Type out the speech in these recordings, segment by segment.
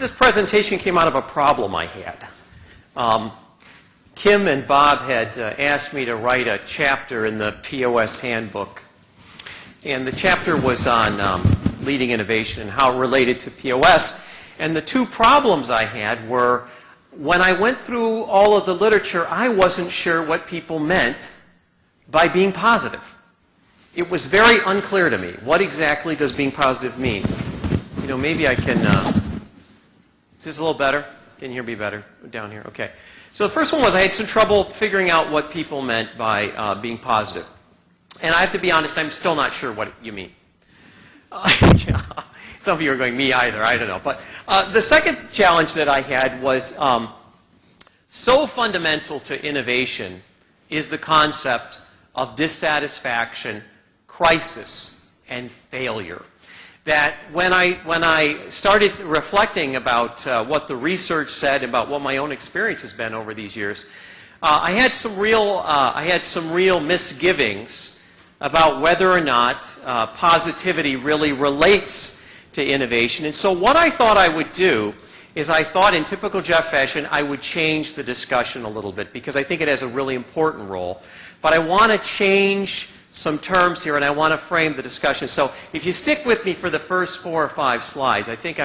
this presentation came out of a problem I had. Kim and Bob had asked me to write a chapter in the POS handbook. And the chapter was on leading innovation and how it related to POS. And the two problems I had were, when I went through all of the literature, I wasn't sure what people meant by being positive. It was very unclear to me. What exactly does being positive mean? You know, maybe I can... is this a little better? Can you hear me better down here? Okay. So the first one was I had some trouble figuring out what people meant by being positive. And I have to be honest, I'm still not sure what you mean. Some of you are going, me either, I don't know. But the second challenge that I had was so fundamental to innovation is the concept of dissatisfaction, crisis, and failure. That when I started reflecting about what the research said, about what my own experience has been over these years, I had some real misgivings about whether or not positivity really relates to innovation. And so what I thought I would do is I thought, in typical Jeff fashion, I would change the discussion a little bit because I think it has a really important role. But I want to change some terms here, and I want to frame the discussion. So if you stick with me for the first 4 or 5 slides, I think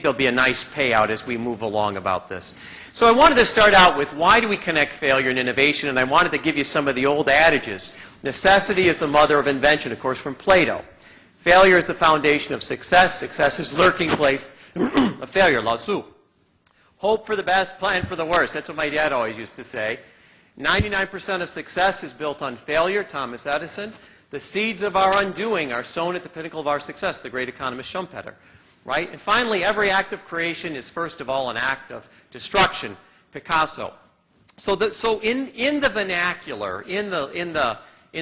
there'll be a nice payout as we move along about this. So I wanted to start out with, why do we connect failure and innovation? And I wanted to give you some of the old adages. Necessity is the mother of invention, of course, from Plato. Failure is the foundation of success. Success is lurking place of failure, Lao Tzu. Hope for the best, plan for the worst. That's what my dad always used to say. 99% of success is built on failure, Thomas Edison. The seeds of our undoing are sown at the pinnacle of our success, the great economist Schumpeter. Right? And finally, every act of creation is first of all an act of destruction, Picasso. So in the vernacular, in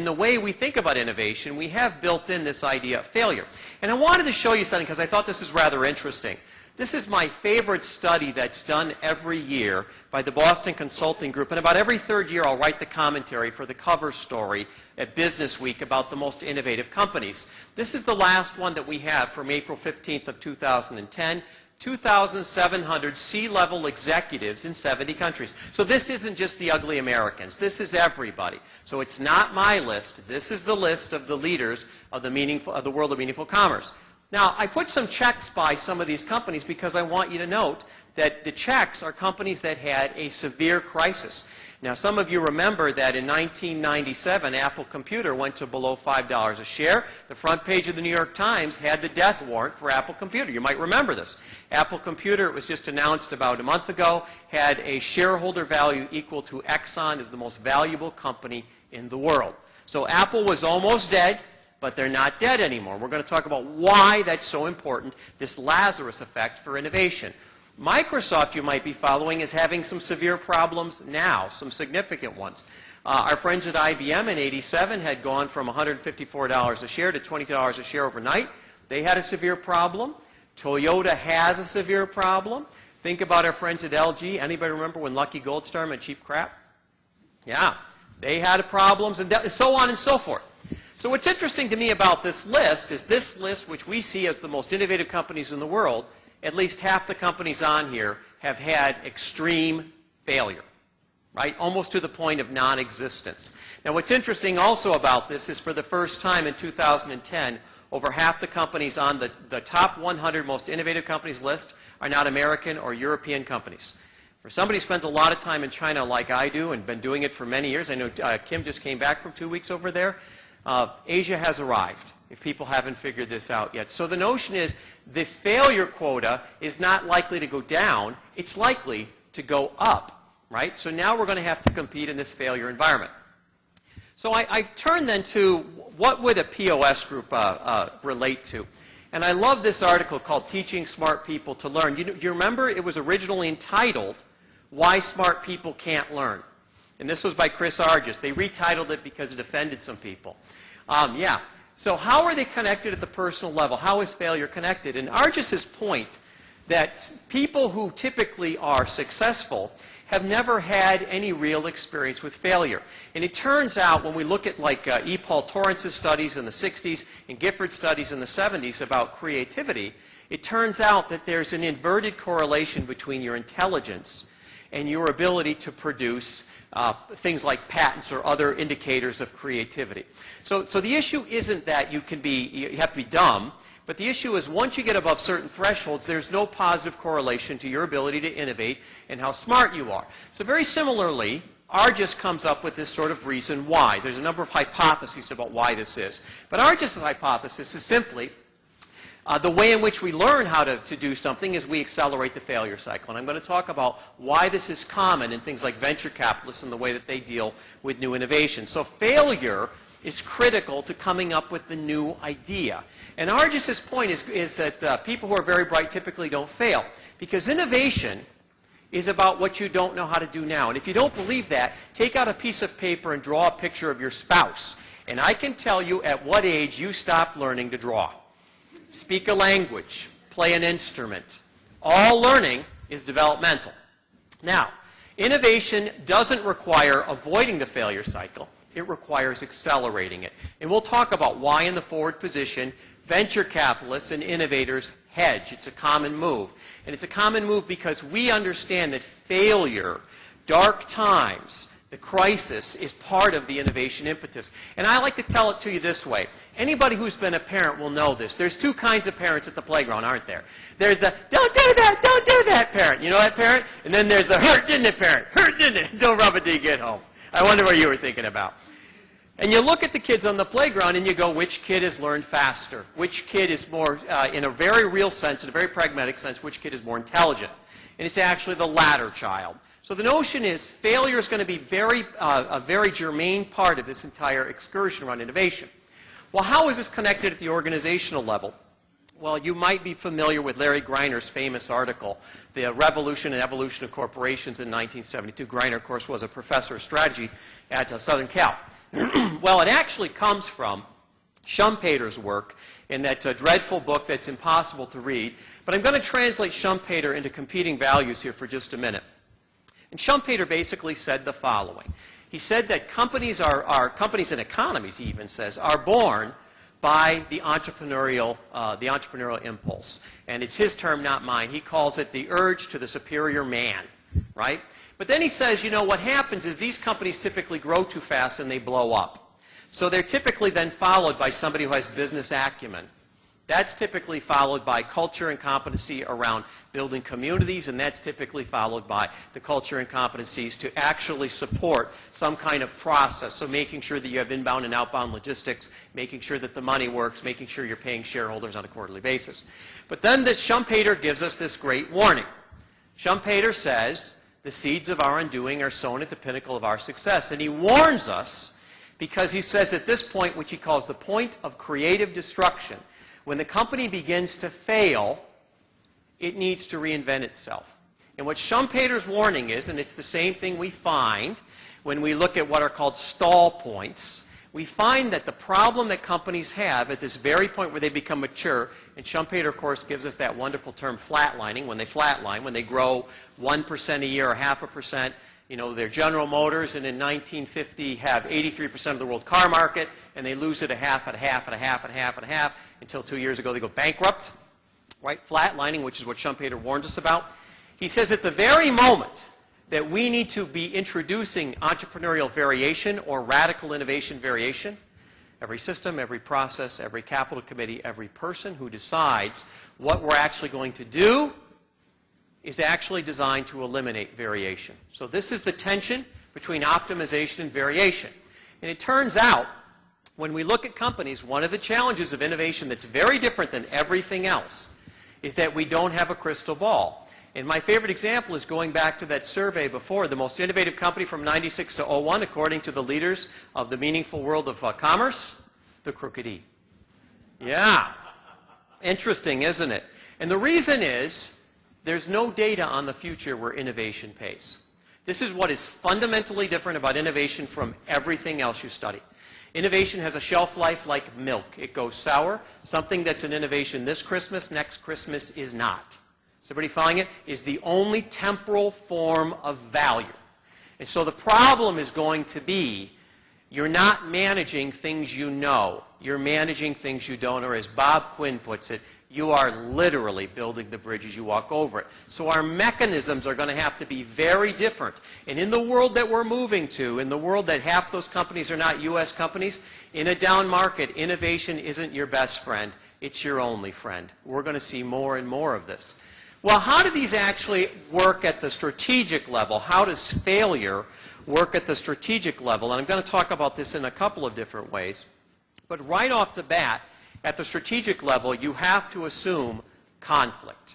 the way we think about innovation, we have built in this idea of failure. And I wanted to show you something because I thought this was rather interesting. This is my favorite study that's done every year by the Boston Consulting Group. And about every 3rd year, I'll write the commentary for the cover story at Business Week about the most innovative companies. This is the last one that we have from April 15th of 2010. 2,700 C-level executives in 70 countries. So this isn't just the ugly Americans. This is everybody. So it's not my list. This is the list of the leaders of the world of meaningful commerce. Now, I put some checks by some of these companies because I want you to note that the checks are companies that had a severe crisis. Now, some of you remember that in 1997, Apple Computer went to below $5 a share. The front page of the New York Times had the death warrant for Apple Computer. You might remember this. Apple Computer, it was just announced about a month ago, had a shareholder value equal to Exxon as the most valuable company in the world. So Apple was almost dead, but they're not dead anymore. We're going to talk about why that's so important, this Lazarus effect for innovation. Microsoft, you might be following, is having some severe problems now, some significant ones. Our friends at IBM in '87 had gone from $154 a share to $20 a share overnight. They had a severe problem. Toyota has a severe problem. Think about our friends at LG. Anybody remember when Lucky Gold Star made cheap crap? Yeah, they had problems, and so on and so forth. So what's interesting to me about this list, which we see as the most innovative companies in the world, at least half the companies on here have had extreme failure, right? Almost to the point of non-existence. Now, what's interesting also about this is for the first time in 2010, over half the companies on the top 100 most innovative companies list are not American or European companies. For somebody who spends a lot of time in China like I do and been doing it for many years, I know Kim just came back from 2 weeks over there, Asia has arrived, if people haven't figured this out yet. So the notion is the failure quota is not likely to go down, it's likely to go up, right? So now we're going to have to compete in this failure environment. So I turn then to what would a POS group relate to? And I love this article called Teaching Smart People to Learn. Do you remember it was originally entitled Why Smart People Can't Learn? And this was by Chris Argyris. They retitled it because it offended some people. Yeah. So how are they connected at the personal level? How is failure connected? And Argyris's point that people who typically are successful have never had any real experience with failure. And it turns out when we look at like E. Paul Torrance's studies in the 60s and Gifford's studies in the 70s about creativity, it turns out that there's an inverted correlation between your intelligence and your ability to produce things like patents or other indicators of creativity. So the issue isn't that you have to be dumb, but the issue is once you get above certain thresholds, there's no positive correlation to your ability to innovate and how smart you are. So very similarly, Argus comes up with this sort of reason why. There's a number of hypotheses about why this is. But Argus' hypothesis is simply the way in which we learn how to do something is we accelerate the failure cycle. And I'm going to talk about why this is common in things like venture capitalists and the way that they deal with new innovation. So failure is critical to coming up with the new idea. And Argus' point is that people who are very bright typically don't fail, because innovation is about what you don't know how to do now. And if you don't believe that, take out a piece of paper and draw a picture of your spouse. And I can tell you at what age you stopped learning to draw. Speak a language, play an instrument. All learning is developmental. Now, innovation doesn't require avoiding the failure cycle. It requires accelerating it. And we'll talk about why in the forward position venture capitalists and innovators hedge. It's a common move. And it's a common move because we understand that failure, dark times, the crisis is part of the innovation impetus. And I like to tell it to you this way. Anybody who's been a parent will know this. There's two kinds of parents at the playground, aren't there? There's the, don't do that parent. You know that parent? And then there's the, hurt, didn't it parent? Hurt, didn't it? Don't rub it till you get home. I wonder what you were thinking about. And you look at the kids on the playground and you go, which kid has learned faster? Which kid is more, in a very real sense, in a very pragmatic sense, which kid is more intelligent? And it's actually the latter child. So the notion is failure is going to be a very germane part of this entire excursion around innovation. Well, how is this connected at the organizational level? Well, you might be familiar with Larry Greiner's famous article, The Revolution and Evolution of Corporations in 1972. Greiner, of course, was a professor of strategy at Southern Cal. Well, it actually comes from Schumpeter's work in that dreadful book that's impossible to read. But I'm going to translate Schumpeter into competing values here for just a minute. And Schumpeter basically said the following. He said that companies and economies, he even says, are born by the entrepreneurial impulse. And it's his term, not mine. He calls it the urge to the superior man, right? But then he says, you know, what happens is these companies typically grow too fast and they blow up. So they're typically then followed by somebody who has business acumen. That's typically followed by culture and competency around building communities, and that's typically followed by the culture and competencies to actually support some kind of process. So making sure that you have inbound and outbound logistics, making sure that the money works, making sure you're paying shareholders on a quarterly basis. But then Schumpeter gives us this great warning. Schumpeter says, the seeds of our undoing are sown at the pinnacle of our success. And he warns us because he says at this point, which he calls the point of creative destruction, when the company begins to fail, it needs to reinvent itself. And what Schumpeter's warning is, and it's the same thing we find when we look at what are called stall points, we find that the problem that companies have at this very point where they become mature, and Schumpeter, of course, gives us that wonderful term flatlining, when they flatline, when they grow 1% a year or 0.5%, you know, they're General Motors, and in 1950 have 83% of the world car market, and they lose it a half and a half and a half and a half and a half until 2 years ago they go bankrupt, right? Flatlining, which is what Schumpeter warns us about. He says at the very moment that we need to be introducing entrepreneurial variation or radical innovation variation, every system, every process, every capital committee, every person who decides what we're actually going to do is actually designed to eliminate variation. So this is the tension between optimization and variation. And it turns out, when we look at companies, one of the challenges of innovation that's very different than everything else is that we don't have a crystal ball. And my favorite example is going back to that survey before, the most innovative company from 96 to 01, according to the leaders of the meaningful world of commerce, the Crooked E. Yeah. Interesting, isn't it? And the reason is, there's no data on the future where innovation pays. This is what is fundamentally different about innovation from everything else you study. Innovation has a shelf life like milk. It goes sour. Something that's an innovation this Christmas, next Christmas is not. Is everybody following it? Is the only temporal form of value. And so the problem is going to be You're not managing things you know. You're managing things you don't, or as Bob Quinn puts it, you are literally building the bridge as you walk over it. So our mechanisms are going to have to be very different. And in the world that we're moving to, in the world that half those companies are not U.S. companies, in a down market, innovation isn't your best friend. It's your only friend. We're going to see more and more of this. Well, how do these actually work at the strategic level? How does failure work at the strategic level? And I'm going to talk about this in a couple of different ways. But right off the bat, at the strategic level, you have to assume conflict.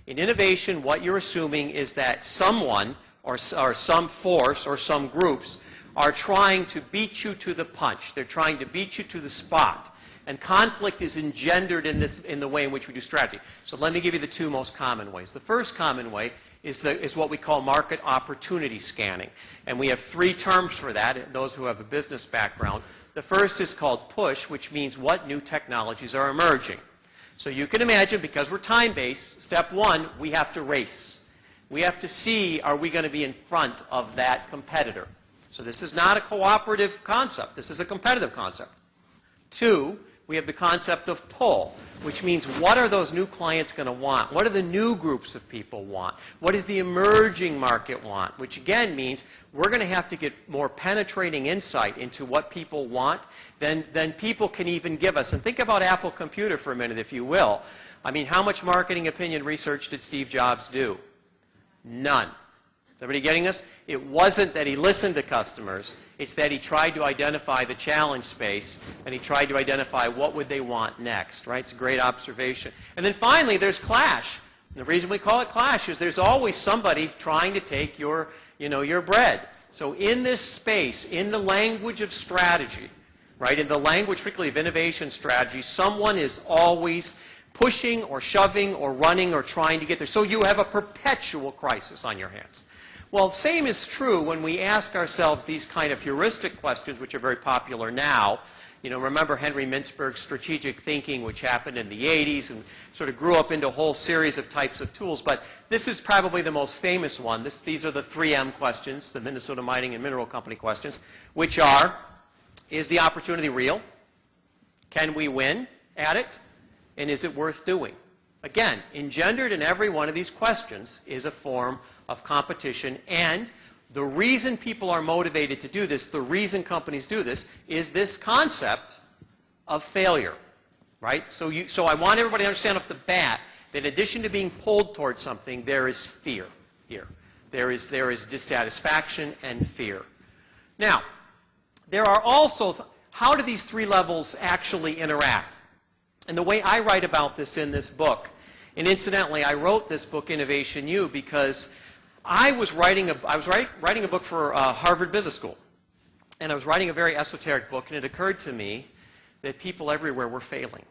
In innovation, what you're assuming is that someone or some force or some groups are trying to beat you to the punch. They're trying to beat you to the spot. And conflict is engendered in the way in which we do strategy. So let me give you the two most common ways. The first common way is what we call market opportunity scanning. And we have three terms for that, those who have a business background. The first is called push, which means what new technologies are emerging. So you can imagine, because we're time-based, step one, we have to race. We have to see, are we going to be in front of that competitor? So this is not a cooperative concept. This is a competitive concept. Two, we have the concept of pull, which means what are those new clients going to want? What do the new groups of people want? What does the emerging market want? Which again means we're going to have to get more penetrating insight into what people want than people can even give us. And think about Apple Computer for a minute, if you will. I mean, how much marketing opinion research did Steve Jobs do? None. Is everybody getting this? It wasn't that he listened to customers. It's that he tried to identify the challenge space, and he tried to identify what would they want next, right? It's a great observation. And then finally, there's clash. And the reason we call it clash is there's always somebody trying to take your bread. So in this space, in the language of strategy, right, in the language particularly of innovation strategy, someone is always pushing or shoving or running or trying to get there. So you have a perpetual crisis on your hands. Well, same is true when we ask ourselves these kind of heuristic questions, which are very popular now. You know, remember Henry Mintzberg's strategic thinking, which happened in the 80s and sort of grew up into a whole series of types of tools. But this is probably the most famous one. These are the 3M questions, the Minnesota Mining and Mineral Company questions, which are, is the opportunity real? Can we win at it? And is it worth doing? Again, engendered in every one of these questions is a form of competition, and the reason people are motivated to do this, the reason companies do this, is this concept of failure, right? So I want everybody to understand off the bat that in addition to being pulled towards something, there is fear here. There is dissatisfaction and fear. Now, there are also, how do these three levels actually interact? And the way I write about this in this book, and incidentally, I wrote this book, Innovation U, because I was writing a book for Harvard Business School. And I was writing a very esoteric book, and it occurred to me that people everywhere were failing.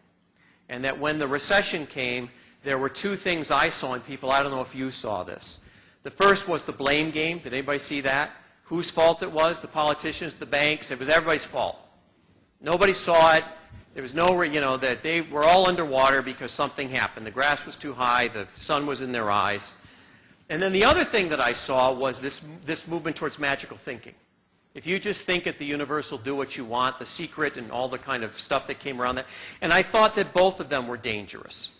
And that when the recession came, there were two things I saw in people. I don't know if you saw this. The first was the blame game. Did anybody see that? Whose fault it was? The politicians, the banks. It was everybody's fault. Nobody saw it. There was no, that they were all underwater because something happened. The grass was too high. The sun was in their eyes. And then the other thing that I saw was this movement towards magical thinking. If you just think at the universal do what you want, the secret and all the kind of stuff that came around that. And I thought that both of them were dangerous.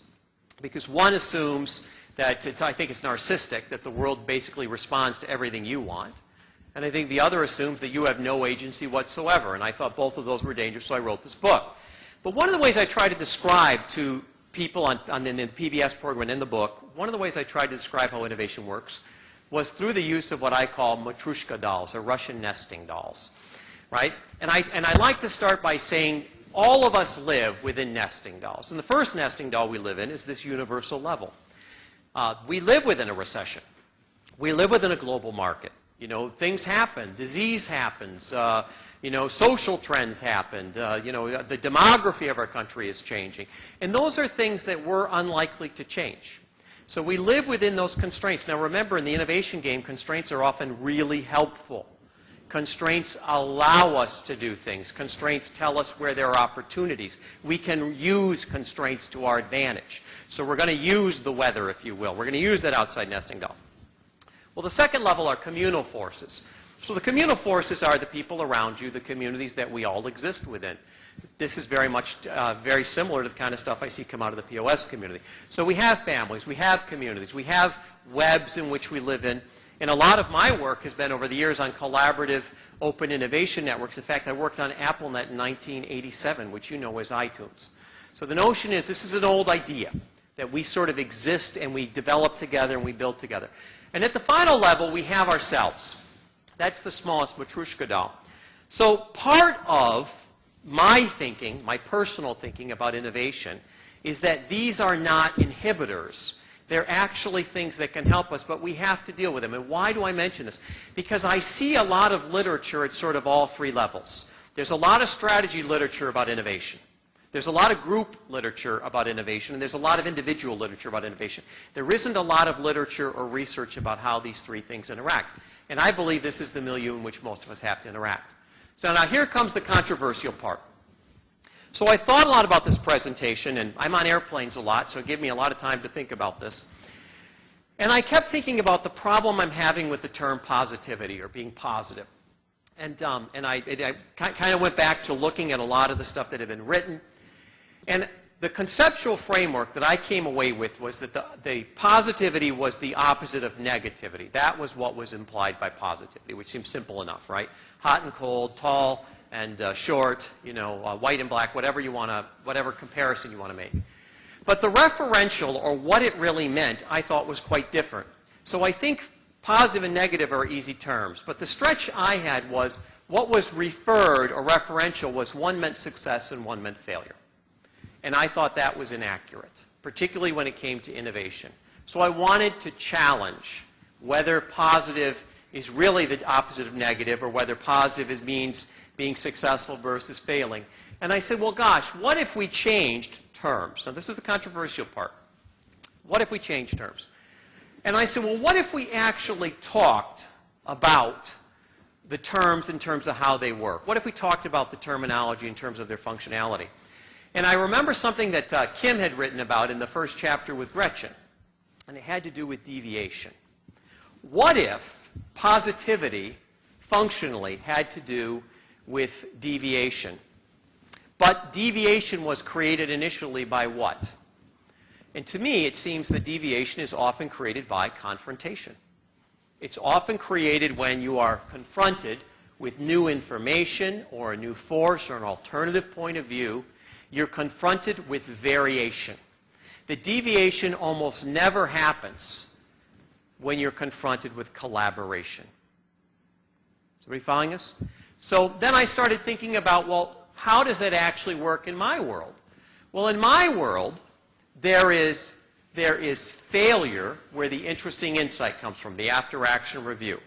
Because one assumes that, I think it's narcissistic, that the world basically responds to everything you want. And I think the other assumes that you have no agency whatsoever. And I thought both of those were dangerous, so I wrote this book. But one of the ways I try to describe to people in the PBS program and in the book, one of the ways I tried to describe how innovation works was through the use of what I call Matryoshka dolls, or Russian nesting dolls, right? And I like to start by saying all of us live within nesting dolls. And the first nesting doll we live in is this universal level. We live within a recession. We live within a global market. You know, things happen. Disease happens. Social trends happened. The demography of our country is changing. And those are things that we're unlikely to change. So we live within those constraints. Now remember, in the innovation game, constraints are often really helpful. Constraints allow us to do things. Constraints tell us where there are opportunities. We can use constraints to our advantage. So we're going to use the weather, if you will. We're going to use that outside nesting doll. Well, the second level are communal forces. So the communal forces are the people around you, the communities that we all exist within. This is very much very similar to the kind of stuff I see come out of the POS community. So we have families, we have communities, we have webs in which we live in. And a lot of my work has been over the years on collaborative open innovation networks. In fact, I worked on AppleNet in 1987, which you know as iTunes. So the notion is this is an old idea, that we sort of exist and we develop together and we build together. And at the final level, we have ourselves. That's the smallest Matryoshka doll. So part of my thinking, my personal thinking about innovation, is that these are not inhibitors. They're actually things that can help us, but we have to deal with them. And why do I mention this? Because I see a lot of literature at sort of all three levels. There's a lot of strategy literature about innovation. There's a lot of group literature about innovation, and there's a lot of individual literature about innovation. There isn't a lot of literature or research about how these three things interact. And I believe this is the milieu in which most of us have to interact. So now here comes the controversial part. So I thought a lot about this presentation, and I'm on airplanes a lot, so it gave me a lot of time to think about this. And I kept thinking about the problem I'm having with the term positivity, or being positive. And I kind of went back to looking at a lot of the stuff that had been written. And the conceptual framework that I came away with was that the positivity was the opposite of negativity. That was what was implied by positivity, which seems simple enough, right? Hot and cold, tall and short, you know, white and black, whatever comparison you want to make. But the referential, or what it really meant, I thought was quite different. So I think positive and negative are easy terms. But the stretch I had was what was referred or referential was one meant success and one meant failure. And I thought that was inaccurate, particularly when it came to innovation. So I wanted to challenge whether positive is really the opposite of negative, or whether positive means being successful versus failing. And I said, well, gosh, what if we changed terms? Now, this is the controversial part. What if we changed terms? And I said, well, what if we actually talked about the terms in terms of how they work? What if we talked about the terminology in terms of their functionality? And I remember something that Kim had written about in the first chapter with Gretchen, and it had to do with deviation. What if positivity functionally had to do with deviation? But deviation was created initially by what? And to me, it seems that deviation is often created by confrontation. It's often created when you are confronted with new information or a new force or an alternative point of view. You're confronted with variation. The deviation almost never happens when you're confronted with collaboration. Is everybody following us? So then I started thinking about, well, how does it actually work in my world? Well, in my world, there is failure where the interesting insight comes from, the after-action review.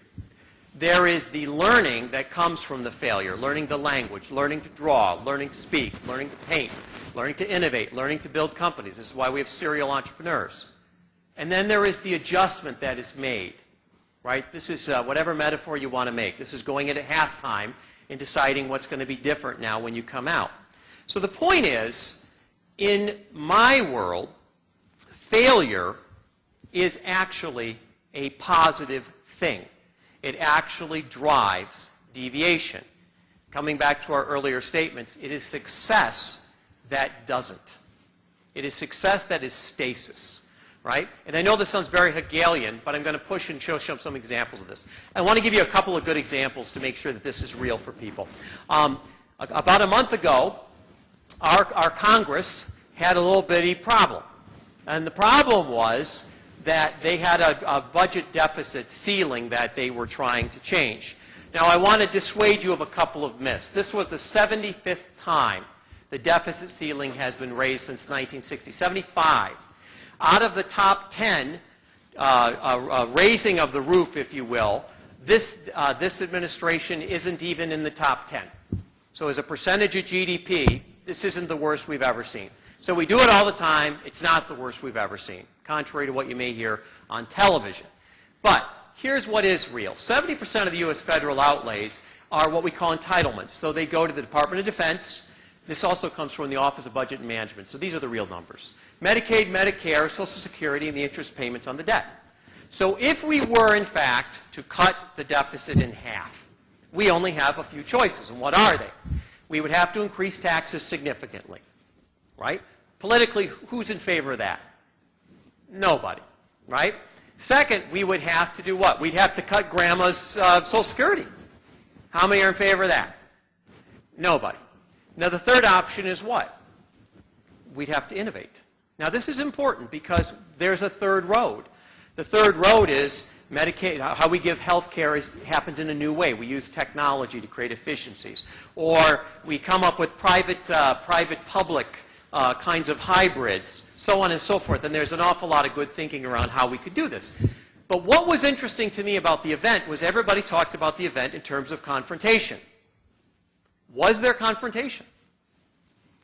There is the learning that comes from the failure, learning the language, learning to draw, learning to speak, learning to paint, learning to innovate, learning to build companies. This is why we have serial entrepreneurs. And then there is the adjustment that is made, right? This is whatever metaphor you want to make. This is going in at halftime and deciding what's going to be different now when you come out. So the point is, in my world, failure is actually a positive thing. It actually drives deviation. Coming back to our earlier statements, it is success that doesn't. It is success that is stasis, right? And I know this sounds very Hegelian, but I'm going to push and show some examples of this. I want to give you a couple of good examples to make sure that this is real for people. About a month ago, our Congress had a little bitty problem. And the problem was that they had a budget deficit ceiling that they were trying to change. Now, I want to dissuade you of a couple of myths. This was the 75th time the deficit ceiling has been raised since 1960. 75. Out of the top 10 raising of the roof, if you will, this administration isn't even in the top 10. So as a percentage of GDP, this isn't the worst we've ever seen. So we do it all the time. It's not the worst we've ever seen, contrary to what you may hear on television. But here's what is real. 70% of the U.S. federal outlays are what we call entitlements. So they go to the Department of Defense. This also comes from the Office of Budget and Management. So these are the real numbers. Medicaid, Medicare, Social Security, and the interest payments on the debt. So if we were, in fact, to cut the deficit in half, we only have a few choices. And what are they? We would have to increase taxes significantly, right? Politically, who's in favor of that? Nobody, right? Second, we would have to do what? We'd have to cut grandma's Social Security. How many are in favor of that? Nobody. Now, the third option is what? We'd have to innovate. Now, this is important because there's a third road. The third road is Medicaid. How we give health care happens in a new way. We use technology to create efficiencies. Or we come up with private-public kinds of hybrids, so on and so forth. And there's an awful lot of good thinking around how we could do this. But what was interesting to me about the event was everybody talked about the event in terms of confrontation. Was there confrontation?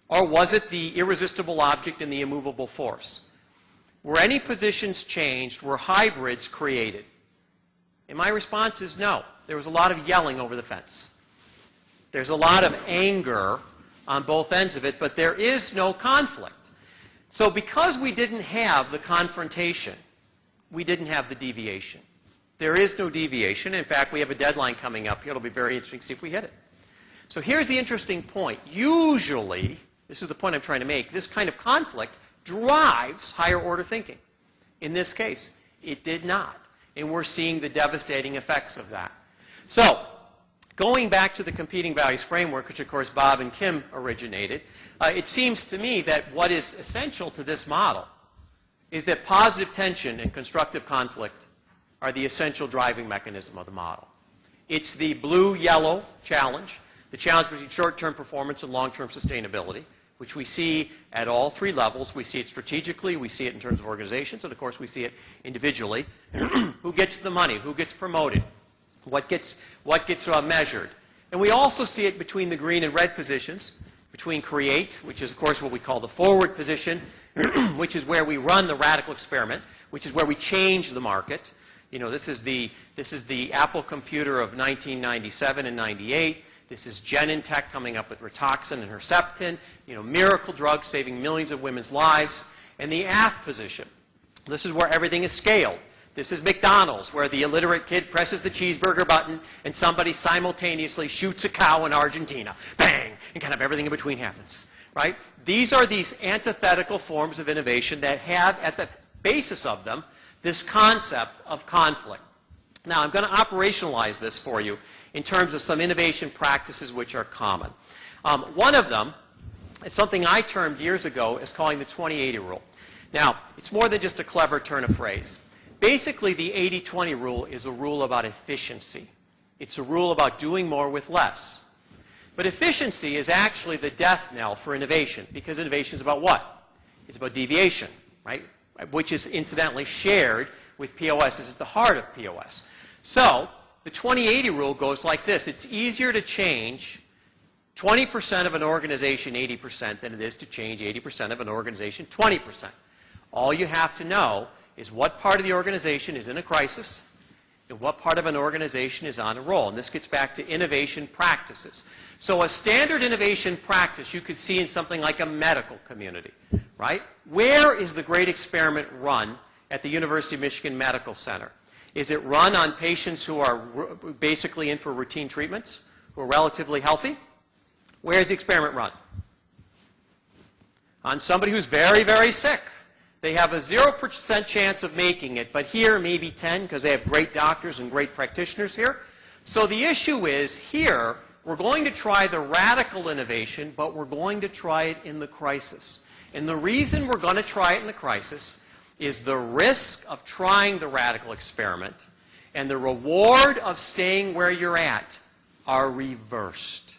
Or was it the irresistible object and the immovable force? Were any positions changed? Were hybrids created? And my response is no. There was a lot of yelling over the fence. There's a lot of anger on both ends of it, but there is no conflict. So because we didn't have the confrontation, we didn't have the deviation. There is no deviation. In fact, we have a deadline coming up here. It'll be very interesting to see if we hit it. So here's the interesting point. Usually, this is the point I'm trying to make, this kind of conflict drives higher order thinking. In this case, it did not. And we're seeing the devastating effects of that. So, going back to the competing values framework, which of course Bob and Kim originated, it seems to me that what is essential to this model is that positive tension and constructive conflict are the essential driving mechanism of the model. It's the blue-yellow challenge, the challenge between short-term performance and long-term sustainability, which we see at all three levels. We see it strategically, we see it in terms of organizations, and of course we see it individually. Who gets the money? Who gets promoted? What gets measured? And we also see it between the green and red positions, between create, which is of course what we call the forward position, which is where we run the radical experiment, which is where we change the market. You know, this is the Apple computer of 1997 and 98. This is Genentech coming up with Rituxan and Herceptin, you know, miracle drugs saving millions of women's lives. And the aft position, this is where everything is scaled. This is McDonald's, where the illiterate kid presses the cheeseburger button and somebody simultaneously shoots a cow in Argentina. Bang! And kind of everything in between happens, right? These are these antithetical forms of innovation that have at the basis of them this concept of conflict. Now, I'm going to operationalize this for you in terms of some innovation practices which are common. One of them is something I termed years ago as calling the 20-80 rule. Now, it's more than just a clever turn of phrase. Basically, the 80-20 rule is a rule about efficiency. It's a rule about doing more with less. But efficiency is actually the death knell for innovation, because innovation is about what? It's about deviation, right? Which is incidentally shared with POS. This is the heart of POS. So, the 20-80 rule goes like this. It's easier to change 20% of an organization 80% than it is to change 80% of an organization 20%. All you have to know is what part of the organization is in a crisis and what part of an organization is on a roll. And this gets back to innovation practices. So a standard innovation practice you could see in something like a medical community, right? Where is the great experiment run at the University of Michigan Medical Center? Is it run on patients who are basically in for routine treatments, who are relatively healthy? Where is the experiment run? On somebody who's very, very sick. They have a 0% chance of making it, but here maybe 10 because they have great doctors and great practitioners here. So the issue is here, we're going to try the radical innovation, but we're going to try it in the crisis. And the reason we're going to try it in the crisis is the risk of trying the radical experiment and the reward of staying where you're at are reversed.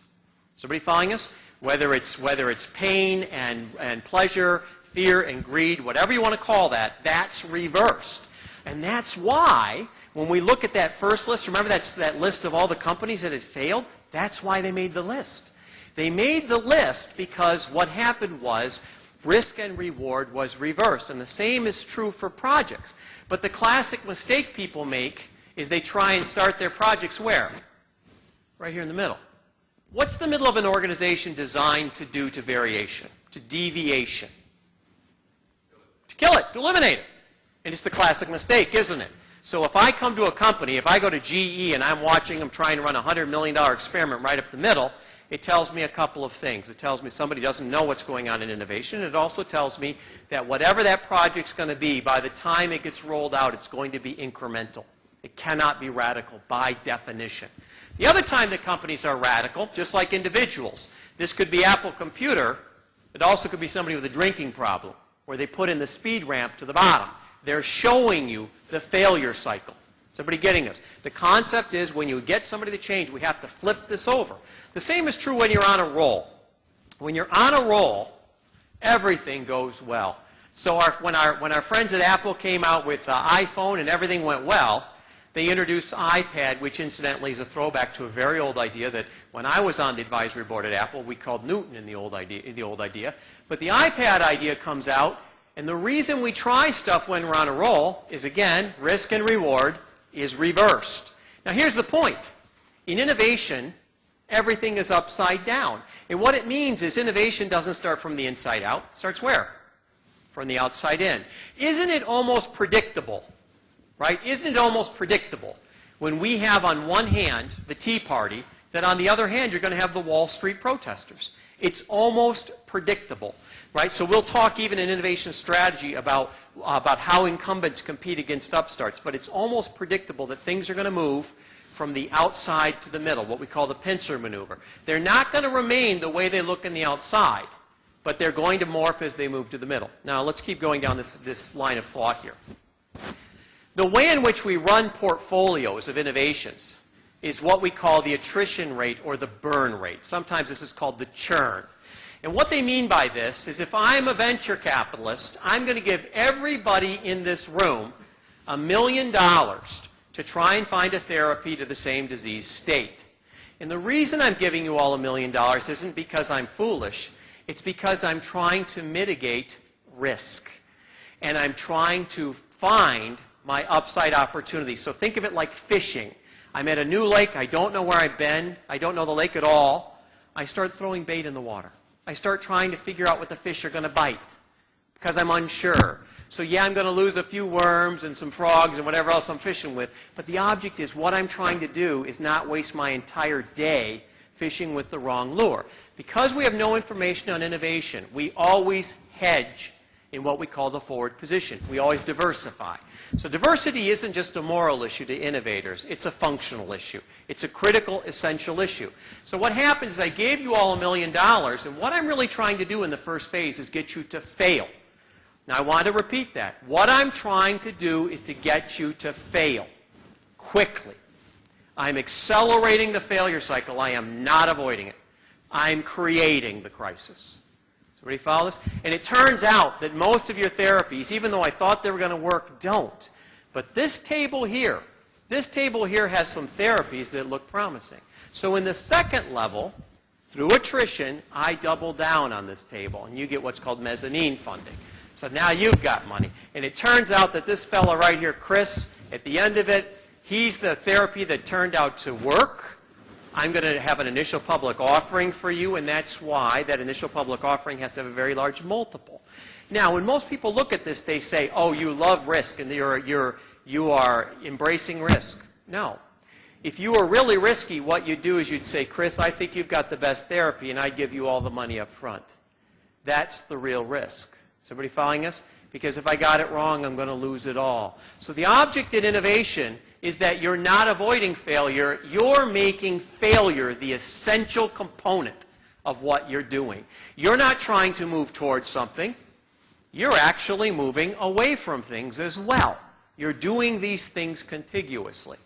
Is everybody following us? Whether it's pain and pleasure, fear and greed, whatever you want to call that, that's reversed. And that's why, when we look at that first list, remember that list of all the companies that had failed? That's why they made the list. They made the list because what happened was risk and reward was reversed. And the same is true for projects. But the classic mistake people make is they try and start their projects where? Right here in the middle. What's the middle of an organization designed to do to variation, to deviation? To kill it, to eliminate it. And it's the classic mistake, isn't it? So if I come to a company, if I go to GE and I'm watching them trying to run a $100 million experiment right up the middle, it tells me a couple of things. It tells me somebody doesn't know what's going on in innovation. It also tells me that whatever that project's going to be, by the time it gets rolled out, it's going to be incremental. It cannot be radical by definition. The other time that companies are radical, just like individuals, this could be Apple Computer. It also could be somebody with a drinking problem, where they put in the speed ramp to the bottom. They're showing you the failure cycle. Is everybody getting this? The concept is when you get somebody to change, we have to flip this over. The same is true when you're on a roll. When you're on a roll, everything goes well. So when our friends at Apple came out with iPhone and everything went well, they introduced iPad, which incidentally is a throwback to a very old idea that when I was on the advisory board at Apple, we called Newton in the old idea. But the iPad idea comes out, and the reason we try stuff when we're on a roll is, again, risk and reward is reversed. Now here's the point. In innovation, everything is upside down. And what it means is innovation doesn't start from the inside out. It starts where? From the outside in. Isn't it almost predictable? Right? Isn't it almost predictable when we have on one hand the Tea Party, that on the other hand you're going to have the Wall Street protesters? It's almost predictable. Right? So we'll talk even in innovation strategy about how incumbents compete against upstarts. But it's almost predictable that things are going to move from the outside to the middle, what we call the pincer maneuver. They're not going to remain the way they look in the outside, but they're going to morph as they move to the middle. Now let's keep going down this line of thought here. The way in which we run portfolios of innovations is what we call the attrition rate or the burn rate. Sometimes this is called the churn. And what they mean by this is if I'm a venture capitalist, I'm going to give everybody in this room $1 million to try and find a therapy to the same disease state. And the reason I'm giving you all $1 million isn't because I'm foolish. It's because I'm trying to mitigate risk. And I'm trying to find my upside opportunity. So think of it like fishing. I'm at a new lake. I don't know where I've been. I don't know the lake at all. I start throwing bait in the water. I start trying to figure out what the fish are going to bite because I'm unsure. So yeah, I'm going to lose a few worms and some frogs and whatever else I'm fishing with. But the object is what I'm trying to do is not waste my entire day fishing with the wrong lure. Because we have no information on innovation, we always hedge in what we call the forward position. We always diversify. So diversity isn't just a moral issue to innovators. It's a functional issue. It's a critical, essential issue. So what happens is I gave you all $1 million, and what I'm really trying to do in the first phase is get you to fail. Now, I want to repeat that. What I'm trying to do is to get you to fail quickly. I'm accelerating the failure cycle. I am not avoiding it. I'm creating the crisis. Everybody follow this? And it turns out that most of your therapies, even though I thought they were going to work, don't. But this table here has some therapies that look promising. So in the second level, through attrition, I double down on this table, and you get what's called mezzanine funding. So now you've got money. And it turns out that this fellow right here, Chris, at the end of it, he's the therapy that turned out to work. I'm going to have an initial public offering for you, and that's why that initial public offering has to have a very large multiple. Now, when most people look at this, they say, oh, you love risk, and you are embracing risk. No. If you were really risky, what you'd do is you'd say, Chris, I think you've got the best therapy, and I'd give you all the money up front. That's the real risk. Is everybody following us? Because if I got it wrong, I'm going to lose it all. So the object in innovation is that you're not avoiding failure. You're making failure the essential component of what you're doing. You're not trying to move towards something. You're actually moving away from things as well. You're doing these things contiguously.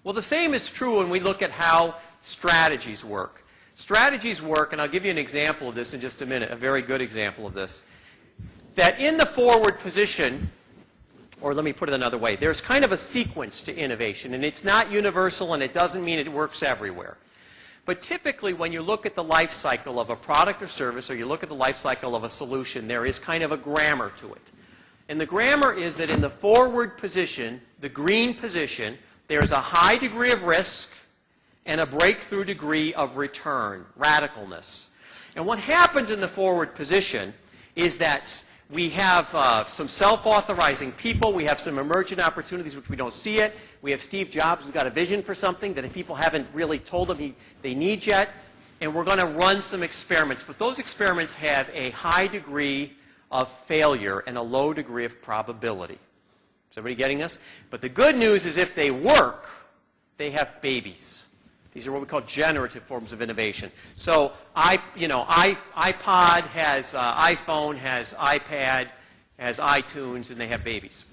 Well, the same is true when we look at how strategies work. Strategies work, and I'll give you an example of this in just a minute, a very good example of this. That in the forward position, or let me put it another way, there's kind of a sequence to innovation, and it's not universal, and it doesn't mean it works everywhere. But typically, when you look at the life cycle of a product or service, or you look at the life cycle of a solution, there is kind of a grammar to it. And the grammar is that in the forward position, the green position, there's a high degree of risk and a breakthrough degree of return, radicalness. And what happens in the forward position is that We have some self-authorizing people. We have some emergent opportunities which we don't see yet. We have Steve Jobs who's got a vision for something that people haven't really told him they need yet. And we're going to run some experiments. But those experiments have a high degree of failure and a low degree of probability. Is everybody getting this? But the good news is if they work, they have babies. These are what we call generative forms of innovation. So, iPod has iPhone, has iPad, has iTunes, and they have babies.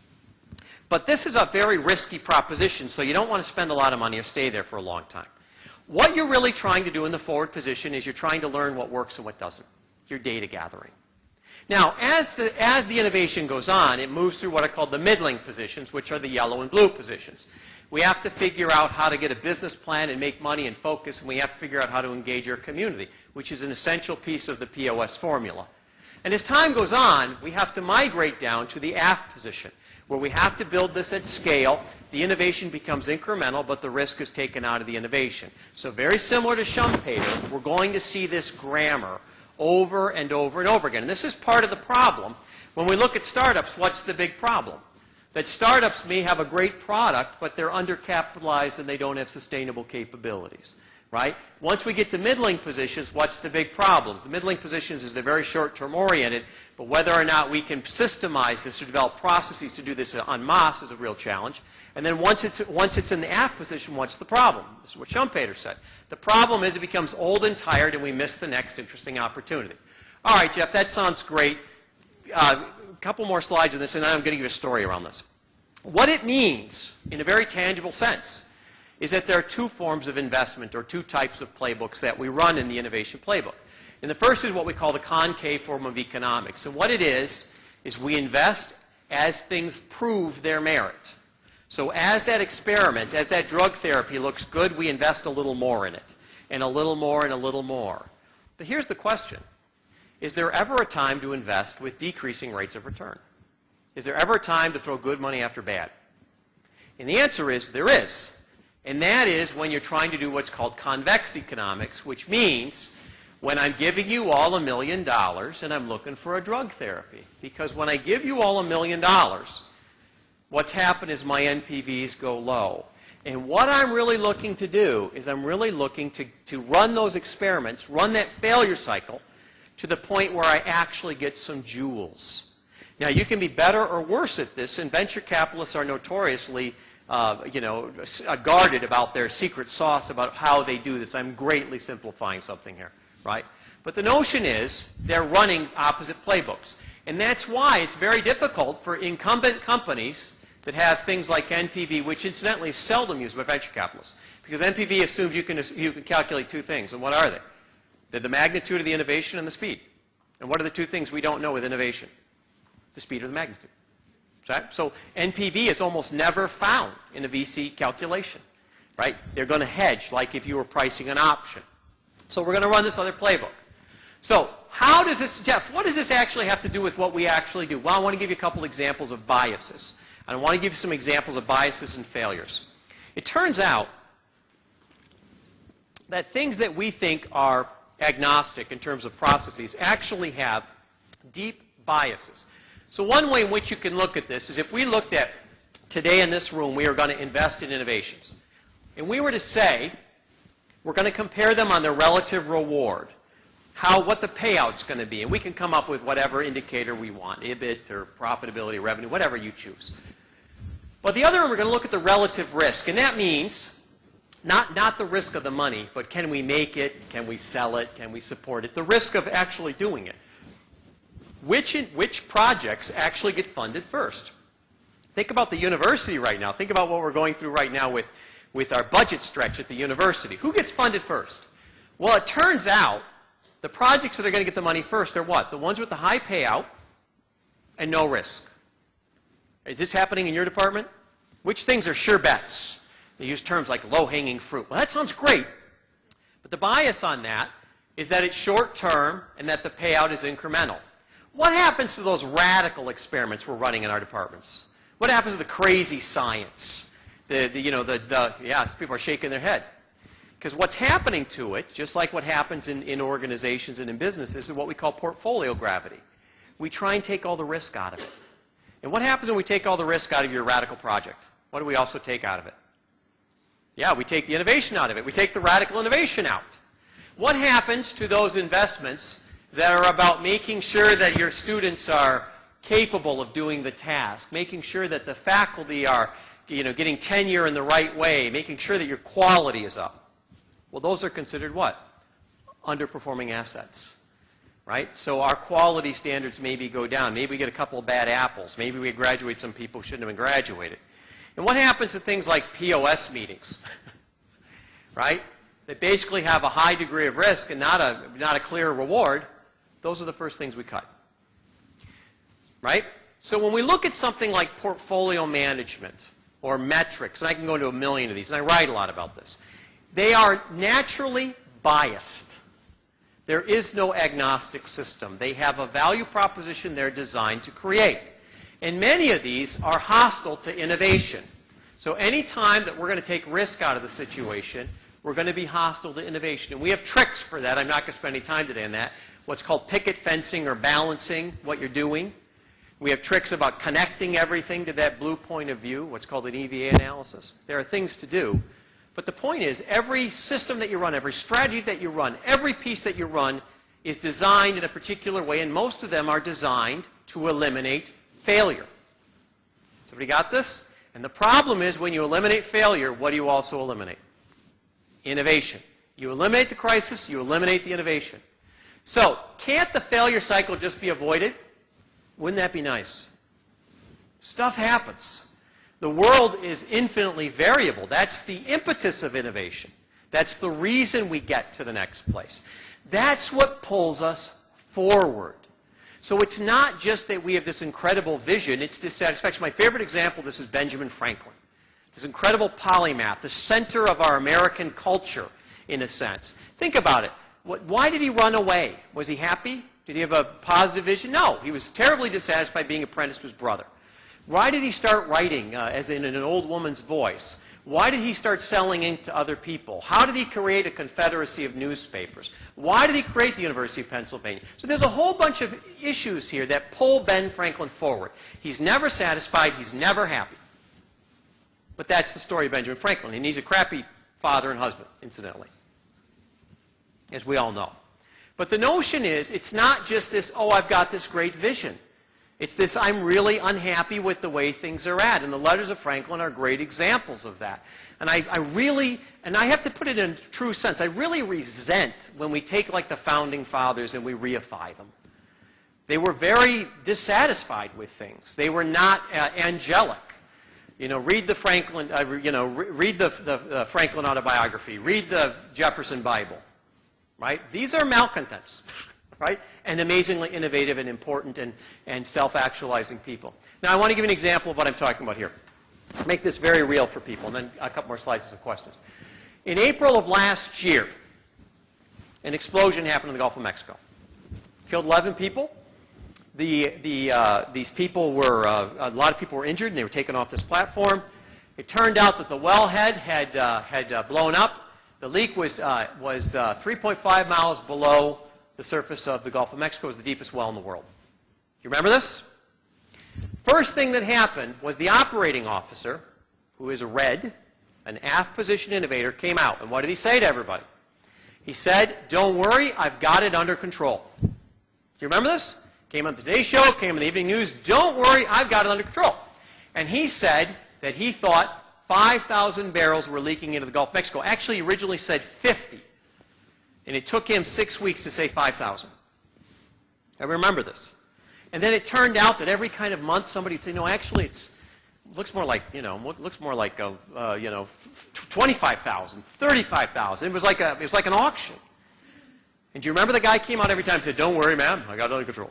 But this is a very risky proposition, so you don't want to spend a lot of money or stay there for a long time. What you're really trying to do in the forward position is you're trying to learn what works and what doesn't. You're data gathering. Now, as the innovation goes on, it moves through what are called the middling positions, which are the yellow and blue positions. We have to figure out how to get a business plan and make money and focus, and we have to figure out how to engage our community, which is an essential piece of the POS formula. And as time goes on, we have to migrate down to the aft position, where we have to build this at scale. The innovation becomes incremental, but the risk is taken out of the innovation. So very similar to Schumpeter, we're going to see this grammar over and over and over again. And this is part of the problem. When we look at startups, what's the big problem? That startups may have a great product, but they're undercapitalized and they don't have sustainable capabilities, right? Once we get to middling positions, what's the big problems? The middling positions is they're very short-term oriented, but whether or not we can systemize this or develop processes to do this en masse is a real challenge. And then once it's in the aft position, what's the problem? This is what Schumpeter said. The problem is it becomes old and tired and we miss the next interesting opportunity. All right, Jeff, that sounds great. A couple more slides on this, and then I'm going to give you a story around this. What it means, in a very tangible sense, is that there are two forms of investment, or two types of playbooks that we run in the innovation playbook. And the first is what we call the concave form of economics. And what it is we invest as things prove their merit. So as that experiment, as that drug therapy looks good, we invest a little more in it, and a little more and a little more. But here's the question. Is there ever a time to invest with decreasing rates of return? Is there ever a time to throw good money after bad? And the answer is there is. And that is when you're trying to do what's called convex economics, which means when I'm giving you all $1 million and I'm looking for a drug therapy. Because when I give you all $1 million, what's happened is my NPVs go low. And what I'm really looking to do is I'm really looking to run those experiments, run that failure cycle, to the point where I actually get some jewels. Now, you can be better or worse at this, and venture capitalists are notoriously guarded about their secret sauce about how they do this. I'm greatly simplifying something here, right? But the notion is they're running opposite playbooks. And that's why it's very difficult for incumbent companies that have things like NPV, which incidentally is seldom used by venture capitalists. Because NPV assumes you can calculate two things, and what are they? They're the magnitude of the innovation and the speed. And what are the two things we don't know with innovation? The speed or the magnitude. Right? So NPV is almost never found in a VC calculation. Right? They're going to hedge like if you were pricing an option. So we're going to run this other playbook. So how does this, Jeff, what does this actually have to do with what we actually do? Well, I want to give you a couple examples of biases. And I want to give you some examples of biases and failures. It turns out that things that we think are agnostic in terms of processes actually have deep biases. So one way in which you can look at this is if we looked at today in this room, we are going to invest in innovations. And we were to say, we're going to compare them on their relative reward, what the payout's going to be. And we can come up with whatever indicator we want, inhibit or profitability, revenue, whatever you choose. But the other one, we're going to look at the relative risk. And that means not the risk of the money, but can we make it? Can we sell it? Can we support it? The risk of actually doing it. Which projects actually get funded first? Think about the university right now. Think about what we're going through right now with our budget stretch at the university. Who gets funded first? Well, it turns out the projects that are going to get the money first are what? The ones with the high payout and no risk. Is this happening in your department? Which things are sure bets? They use terms like low-hanging fruit. Well, that sounds great. But the bias on that is that it's short-term and that the payout is incremental. What happens to those radical experiments we're running in our departments? What happens to the crazy science? People are shaking their head. Because what's happening to it, just like what happens in organizations and in businesses, is what we call portfolio gravity. we try and take all the risk out of it. And what happens when we take all the risk out of your radical project? What do we also take out of it? Yeah, we take the innovation out of it. We take the radical innovation out. What happens to those investments that are about making sure that your students are capable of doing the task, making sure that the faculty are, getting tenure in the right way, making sure that your quality is up? Well, those are considered what? Underperforming assets, right? So our quality standards maybe go down. Maybe we get a couple of bad apples. Maybe we graduate some people who shouldn't have been graduated. And what happens to things like POS meetings, right? That basically have a high degree of risk and not a clear reward? Those are the first things we cut, right? So when we look at something like portfolio management or metrics, and I can go into a million of these, and I write a lot about this, they are naturally biased. There is no agnostic system. They have a value proposition they're designed to create. And many of these are hostile to innovation. So any time that we're going to take risk out of the situation, we're going to be hostile to innovation. And we have tricks for that. I'm not going to spend any time today on that. What's called picket fencing or balancing what you're doing. We have tricks about connecting everything to that blue point of view, what's called an EVA analysis. There are things to do. But the point is, every system that you run, every strategy that you run, every piece that you run is designed in a particular way, and most of them are designed to eliminate failure. Somebody got this? And the problem is, when you eliminate failure, what do you also eliminate? Innovation. You eliminate the crisis, you eliminate the innovation. So, can't the failure cycle just be avoided? Wouldn't that be nice? Stuff happens. The world is infinitely variable. That's the impetus of innovation. That's the reason we get to the next place. That's what pulls us forward. So it's not just that we have this incredible vision, it's dissatisfaction. My favorite example of this is Benjamin Franklin. This incredible polymath, the center of our American culture, in a sense. Think about it. Why did he run away? Was he happy? Did he have a positive vision? No. He was terribly dissatisfied being apprenticed to his brother. Why did he start writing, as in an old woman's voice? Why did he start selling ink to other people? How did he create a confederacy of newspapers? Why did he create the University of Pennsylvania? So there's a whole bunch of issues here that pull Ben Franklin forward. He's never satisfied. He's never happy. But that's the story of Benjamin Franklin. And he's a crappy father and husband, incidentally, as we all know. But the notion is, it's not just this, oh, I've got this great vision. It's this, I'm really unhappy with the way things are at. And the letters of Franklin are great examples of that. And I have to put it in a true sense, I really resent when we take like the Founding Fathers and we reify them. They were very dissatisfied with things. They were not angelic. Read the Franklin, read the Franklin autobiography. Read the Jefferson Bible. Right? These are malcontents. Right? And amazingly innovative and important and self-actualizing people. Now, I want to give you an example of what I'm talking about here. Make this very real for people, and then a couple more slides of questions. In April of last year, an explosion happened in the Gulf of Mexico. Killed 11 people. These people were, a lot of people were injured, and they were taken off this platform. It turned out that the wellhead had blown up. The leak was 3.5 miles below the surface of the Gulf of Mexico. It was the deepest well in the world. You remember this? First thing that happened was the operating officer, who is a red, an aft position innovator, came out. And what did he say to everybody? He said, don't worry, I've got it under control. Do you remember this? Came on the Today Show, came on the Evening News, don't worry, I've got it under control. And he said that he thought 5,000 barrels were leaking into the Gulf of Mexico. Actually, he originally said 50. And it took him 6 weeks to say 5,000. I remember this. And then it turned out that every kind of month somebody would say, no, actually it looks more like, 25,000, 35,000. It was like an auction. And do you remember the guy came out every time and said, don't worry, man, I got it under control.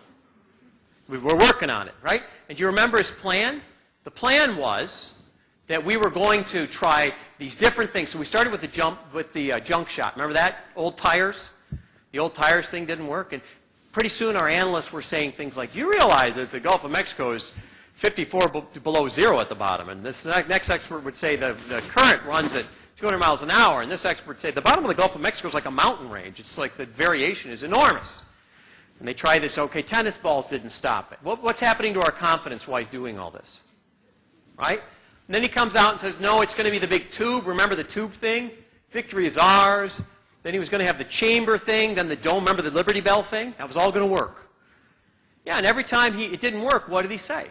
We're working on it, right? And do you remember his plan? The plan was that we were going to try these different things. So we started with the junk shot. Remember that? Old tires? The old tires thing didn't work. And pretty soon our analysts were saying things like, you realize that the Gulf of Mexico is 54 below zero at the bottom. And this next expert would say the current runs at 200 miles an hour. And this expert would say the bottom of the Gulf of Mexico is like a mountain range. It's like the variation is enormous. And they try this, okay, tennis balls didn't stop it. What's happening to our confidence while he's doing all this? Right? And then he comes out and says, no, it's going to be the big tube. Remember the tube thing? Victory is ours. Then he was going to have the chamber thing, then the dome. Remember the Liberty Bell thing? That was all going to work. Yeah, and every time it didn't work, what did he say?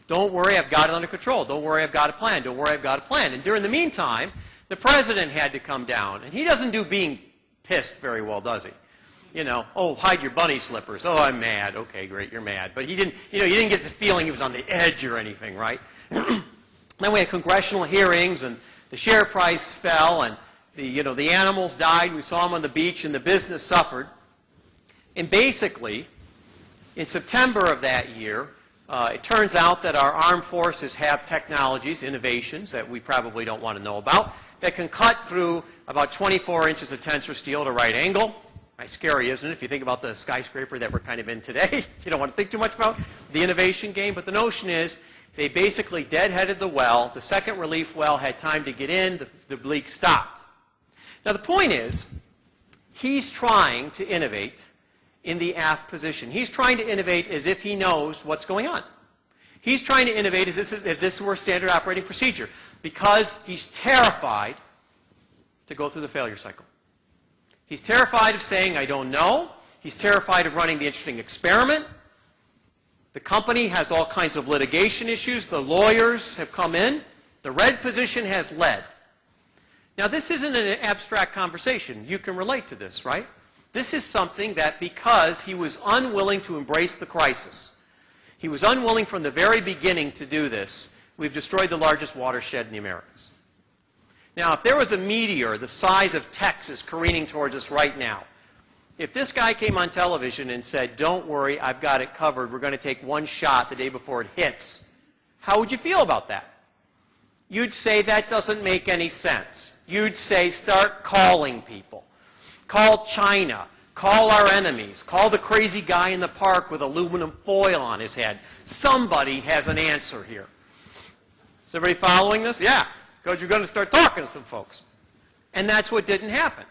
Don't worry, I've got it under control. Don't worry, I've got a plan. Don't worry, I've got a plan. And during the meantime, the president had to come down. And he doesn't do being pissed very well, does he? You know, oh, hide your bunny slippers. Oh, I'm mad. Okay, great, you're mad. But he didn't, you didn't get the feeling he was on the edge or anything, right? Then we had congressional hearings, and the share price fell, and the animals died. We saw them on the beach, and the business suffered. And basically, in September of that year, it turns out that our armed forces have technologies, innovations that we probably don't want to know about, that can cut through about 24 inches of tensor steel at a right angle. Right, scary, isn't it, if you think about the skyscraper that we're kind of in today? You don't want to think too much about the innovation game, but the notion is they basically deadheaded the well. The second relief well had time to get in. The leak stopped. Now, the point is, he's trying to innovate in the aft position. He's trying to innovate as if he knows what's going on. He's trying to innovate as if this were standard operating procedure because he's terrified to go through the failure cycle. He's terrified of saying, I don't know. He's terrified of running the interesting experiment. The company has all kinds of litigation issues. The lawyers have come in. The red position has led. Now, this isn't an abstract conversation. You can relate to this, right? This is something that because he was unwilling to embrace the crisis, he was unwilling from the very beginning to do this, we've destroyed the largest watershed in the Americas. Now, if there was a meteor the size of Texas careening towards us right now, if this guy came on television and said, don't worry, I've got it covered, we're going to take one shot the day before it hits, how would you feel about that? You'd say that doesn't make any sense. You'd say start calling people. Call China. Call our enemies. Call the crazy guy in the park with aluminum foil on his head. Somebody has an answer here. Is everybody following this? Yeah, because you're going to start talking to some folks. And that's what didn't happen.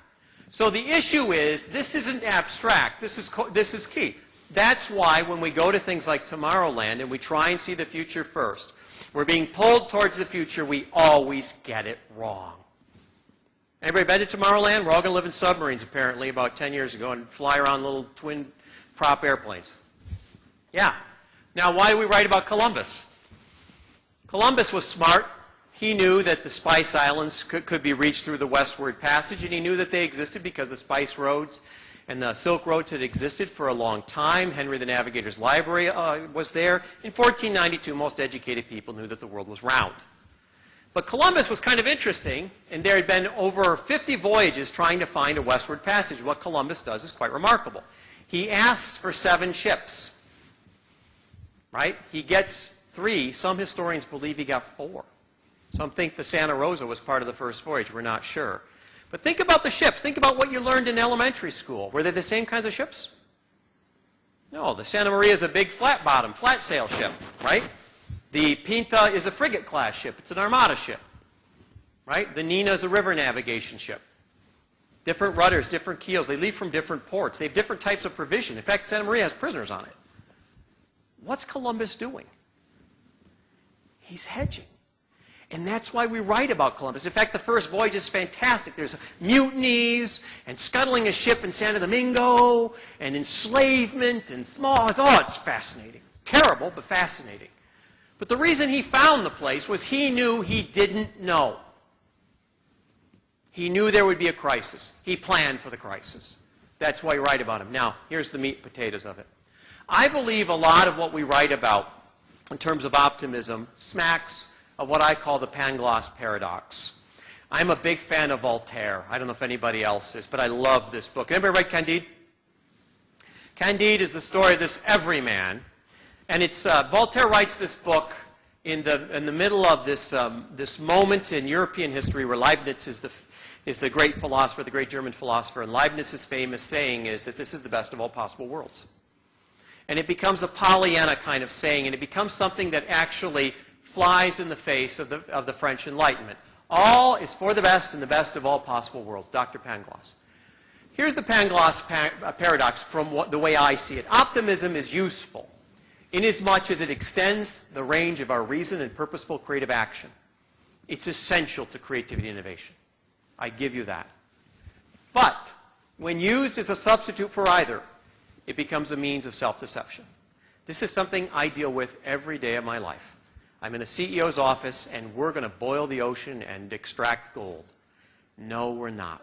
So the issue is, this isn't abstract. This is key. That's why when we go to things like Tomorrowland and we try and see the future first, we're being pulled towards the future, we always get it wrong. Anybody been to Tomorrowland? We're all going to live in submarines, apparently, about 10 years ago and fly around little twin-prop airplanes. Yeah. Now, why do we write about Columbus? Columbus was smart. He knew that the Spice Islands could be reached through the westward passage, and he knew that they existed because the Spice Roads and the Silk Roads had existed for a long time. Henry the Navigator's library was there. In 1492, most educated people knew that the world was round. But Columbus was kind of interesting, and there had been over 50 voyages trying to find a westward passage. What Columbus does is quite remarkable. He asks for 7 ships, right? He gets 3. Some historians believe he got 4. Some think the Santa Rosa was part of the first voyage. We're not sure. But think about the ships. Think about what you learned in elementary school. Were they the same kinds of ships? No, the Santa Maria is a big flat-bottom, flat-sail ship, right? The Pinta is a frigate-class ship. It's an armada ship, right? The Nina is a river navigation ship. Different rudders, different keels. They leave from different ports. They have different types of provision. In fact, Santa Maria has prisoners on it. What's Columbus doing? He's hedging. And that's why we write about Columbus. In fact, the first voyage is fantastic. There's mutinies and scuttling a ship in Santo Domingo and enslavement and it's fascinating. Terrible, but fascinating. But the reason he found the place was he knew he didn't know. He knew there would be a crisis. He planned for the crisis. That's why we write about him. Now, here's the meat and potatoes of it. I believe a lot of what we write about in terms of optimism smacks of what I call the Pangloss paradox. I'm a big fan of Voltaire. I don't know if anybody else is, but I love this book. Anybody read Candide? Candide is the story of this everyman. And it's Voltaire writes this book in the middle of this moment in European history where Leibniz is the great philosopher, the great German philosopher. And Leibniz's famous saying is that this is the best of all possible worlds. And it becomes a Pollyanna kind of saying, and it becomes something that actually flies in the face of the French Enlightenment. All is for the best and the best of all possible worlds. Dr. Pangloss. Here's the Pangloss paradox from the way I see it. Optimism is useful inasmuch as it extends the range of our reason and purposeful creative action. It's essential to creativity and innovation. I give you that. But when used as a substitute for either, it becomes a means of self-deception. This is something I deal with every day of my life. I'm in a CEO's office, and we're going to boil the ocean and extract gold. No, we're not.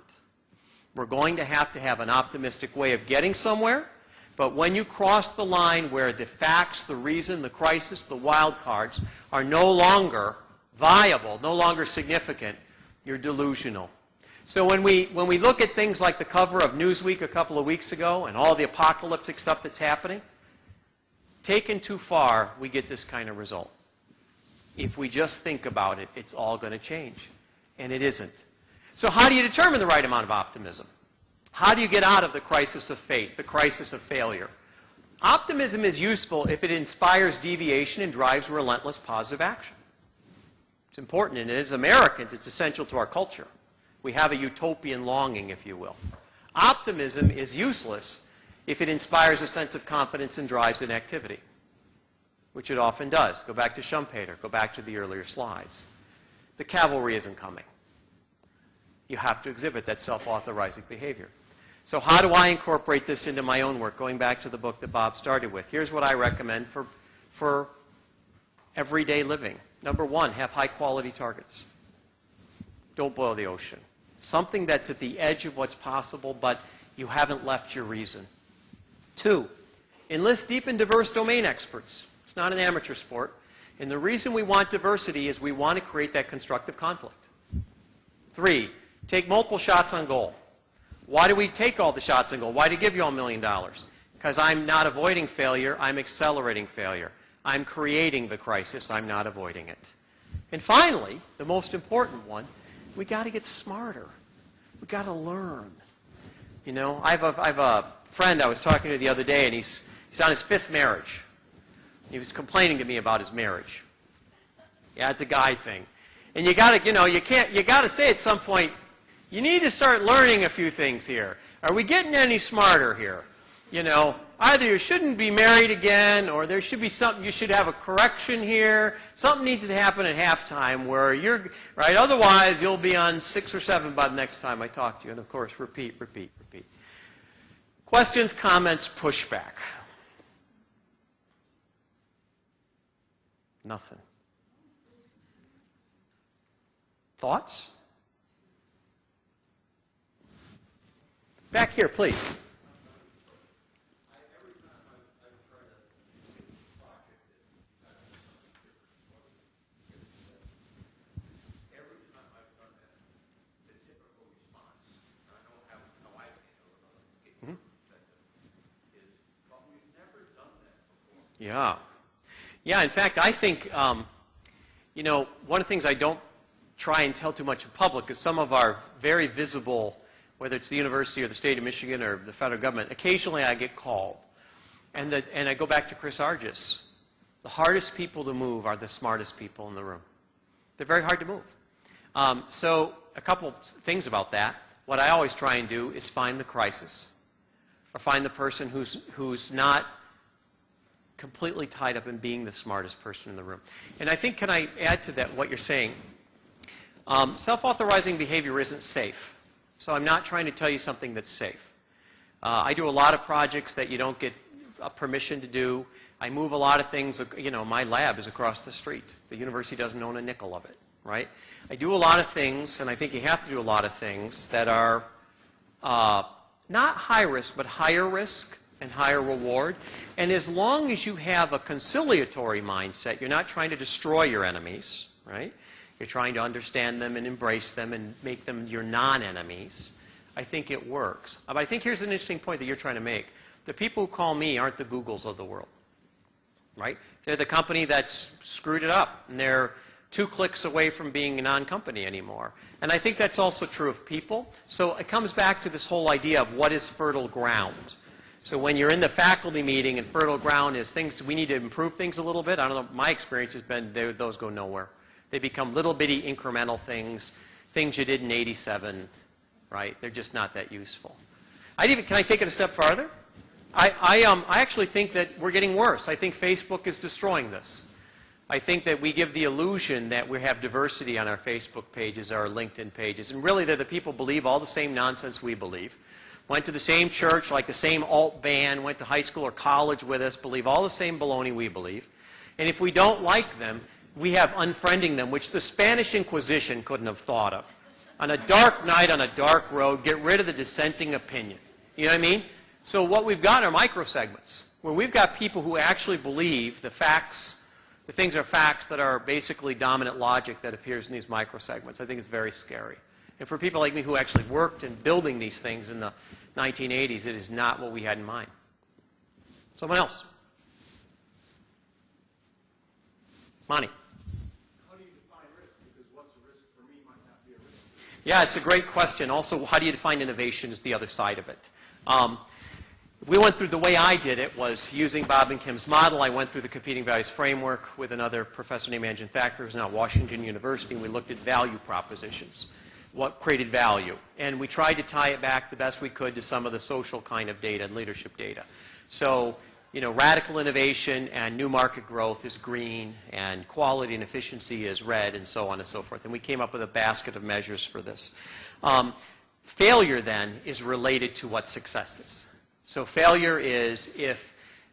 We're going to have an optimistic way of getting somewhere, but when you cross the line where the facts, the reason, the crisis, the wild cards are no longer viable, no longer significant, you're delusional. So when we look at things like the cover of Newsweek a couple of weeks ago and all the apocalyptic stuff that's happening, taken too far, we get this kind of result. If we just think about it, it's all going to change. And it isn't. So how do you determine the right amount of optimism? How do you get out of the crisis of fate, the crisis of failure? Optimism is useful if it inspires deviation and drives relentless positive action. It's important, and as Americans, it's essential to our culture. We have a utopian longing, if you will. Optimism is useless if it inspires a sense of confidence and drives an activity, which it often does. Go back to Schumpeter. Go back to the earlier slides. The cavalry isn't coming. You have to exhibit that self-authorizing behavior. So how do I incorporate this into my own work? Going back to the book that Bob started with. Here's what I recommend for everyday living. Number one, have high-quality targets. Don't boil the ocean. Something that's at the edge of what's possible, but you haven't left your reason. Two, enlist deep and diverse domain experts. It's not an amateur sport. And the reason we want diversity is we want to create that constructive conflict. Three, take multiple shots on goal. Why do we take all the shots on goal? Why do we give you all $1 million? Because I'm not avoiding failure, I'm accelerating failure. I'm creating the crisis, I'm not avoiding it. And finally, the most important one, we got to get smarter. We got to learn. You know, I have a friend I was talking to the other day, and he's on his 5th marriage. He was complaining to me about his marriage. Yeah, it's a guy thing. And you got to, you got to say at some point, you need to start learning a few things here. Are we getting any smarter here? You know, either you shouldn't be married again, or there should be something, you should have a correction here. Something needs to happen at halftime where you're, right? Otherwise, you'll be on 6 or 7 by the next time I talk to you. And of course, repeat, repeat, repeat. Questions, comments, pushback. Nothing. Thoughts? Back here, please. Yeah. Yeah, in fact, I think, you know, one of the things I don't try and tell too much in public is some of our very visible, whether it's the university or the state of Michigan or the federal government, occasionally I get called. And I go back to Chris Argis. The hardest people to move are the smartest people in the room. They're very hard to move. So a couple things about that. What I always try and do is find the crisis, or find the person who's not completely tied up in being the smartest person in the room. And I think, can I add to that what you're saying? Self-authorizing behavior isn't safe. So I'm not trying to tell you something that's safe. I do a lot of projects that you don't get permission to do. I move a lot of things. You know, my lab is across the street. The university doesn't own a nickel of it, right? I do a lot of things, and I think you have to do a lot of things that are not high risk, but higher risk and higher reward. And as long as you have a conciliatory mindset, you're not trying to destroy your enemies, right? You're trying to understand them and embrace them and make them your non-enemies. I think it works. But I think here's an interesting point that you're trying to make. The people who call me aren't the Googles of the world, right? They're the company that's screwed it up, and they're 2 clicks away from being a non-company anymore. And I think that's also true of people. So it comes back to this whole idea of what is fertile ground. So when you're in the faculty meeting and fertile ground is things, we need to improve things a little bit. I don't know, my experience has been those go nowhere. They become little bitty incremental things, things you did in '87, right? They're just not that useful. Can I take it a step farther? I actually think that we're getting worse. I think Facebook is destroying this. I think that we give the illusion that we have diversity on our Facebook pages, our LinkedIn pages, and really they're the people who believe all the same nonsense we believe. Went to the same church, like the same alt band, went to high school or college with us, believe all the same baloney we believe. And if we don't like them, we have unfriending them, which the Spanish Inquisition couldn't have thought of. On a dark night, on a dark road, get rid of the dissenting opinion. You know what I mean? So what we've got are microsegments, where we've got people who actually believe the facts, the things are facts that are basically dominant logic that appears in these microsegments. I think it's very scary. And for people like me who actually worked in building these things in the 1980s, it is not what we had in mind. Someone else? Monty. How do you define risk? Because what's a risk for me might not be a risk. Yeah, it's a great question. Also, how do you define innovation is the other side of it. We went through, the way I did it was using Bob and Kim's model. I went through the competing values framework with another professor named Anjan Thacker, who's now at Washington University, and we looked at value propositions. What created value? And we tried to tie it back the best we could to some of the social kind of data and leadership data. So, you know, radical innovation and new market growth is green, and quality and efficiency is red, and so on and so forth. And we came up with a basket of measures for this. Failure, then, is related to what success is. So failure is if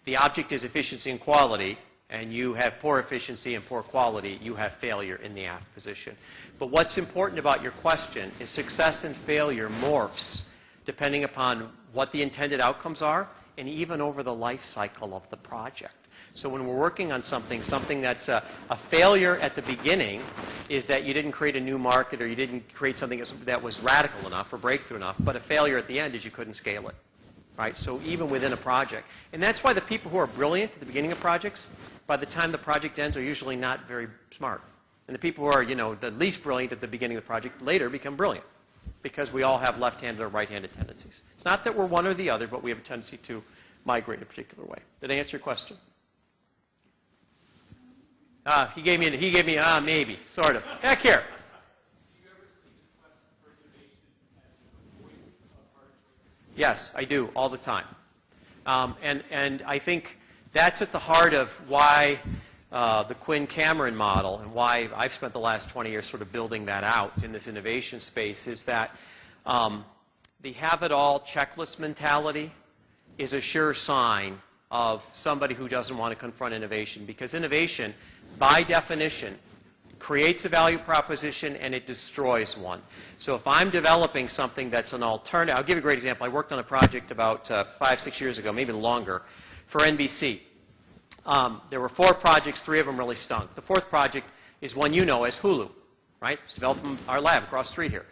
the object is efficiency and quality, and you have poor efficiency and poor quality, you have failure in the aft position. But what's important about your question is success and failure morphs depending upon what the intended outcomes are, and even over the life cycle of the project. So when we're working on something that's a failure at the beginning is that you didn't create a new market, or you didn't create something that was radical enough or breakthrough enough. But a failure at the end is you couldn't scale it. Right? So even within a project. And that's why the people who are brilliant at the beginning of projects, by the time the project ends, are usually not very smart. And the people who are, you know, the least brilliant at the beginning of the project later become brilliant. Because we all have left-handed or right-handed tendencies. It's not that we're one or the other, but we have a tendency to migrate in a particular way. Did I answer your question? He gave me maybe, sort of. Heck here. Yes, I do, all the time. And I think that's at the heart of why the Quinn Cameron model, and why I've spent the last 20 years sort of building that out in this innovation space, is that the have-it-all checklist mentality is a sure sign of somebody who doesn't want to confront innovation. Because innovation, by definition, creates a value proposition and it destroys one. So if I'm developing something that's an alternative, I'll give you a great example. I worked on a project about 5-6 years ago, maybe longer, for NBC. There were 4 projects, 3 of them really stunk. The 4th project is one you know as Hulu, right? It's developed from our lab across the street here.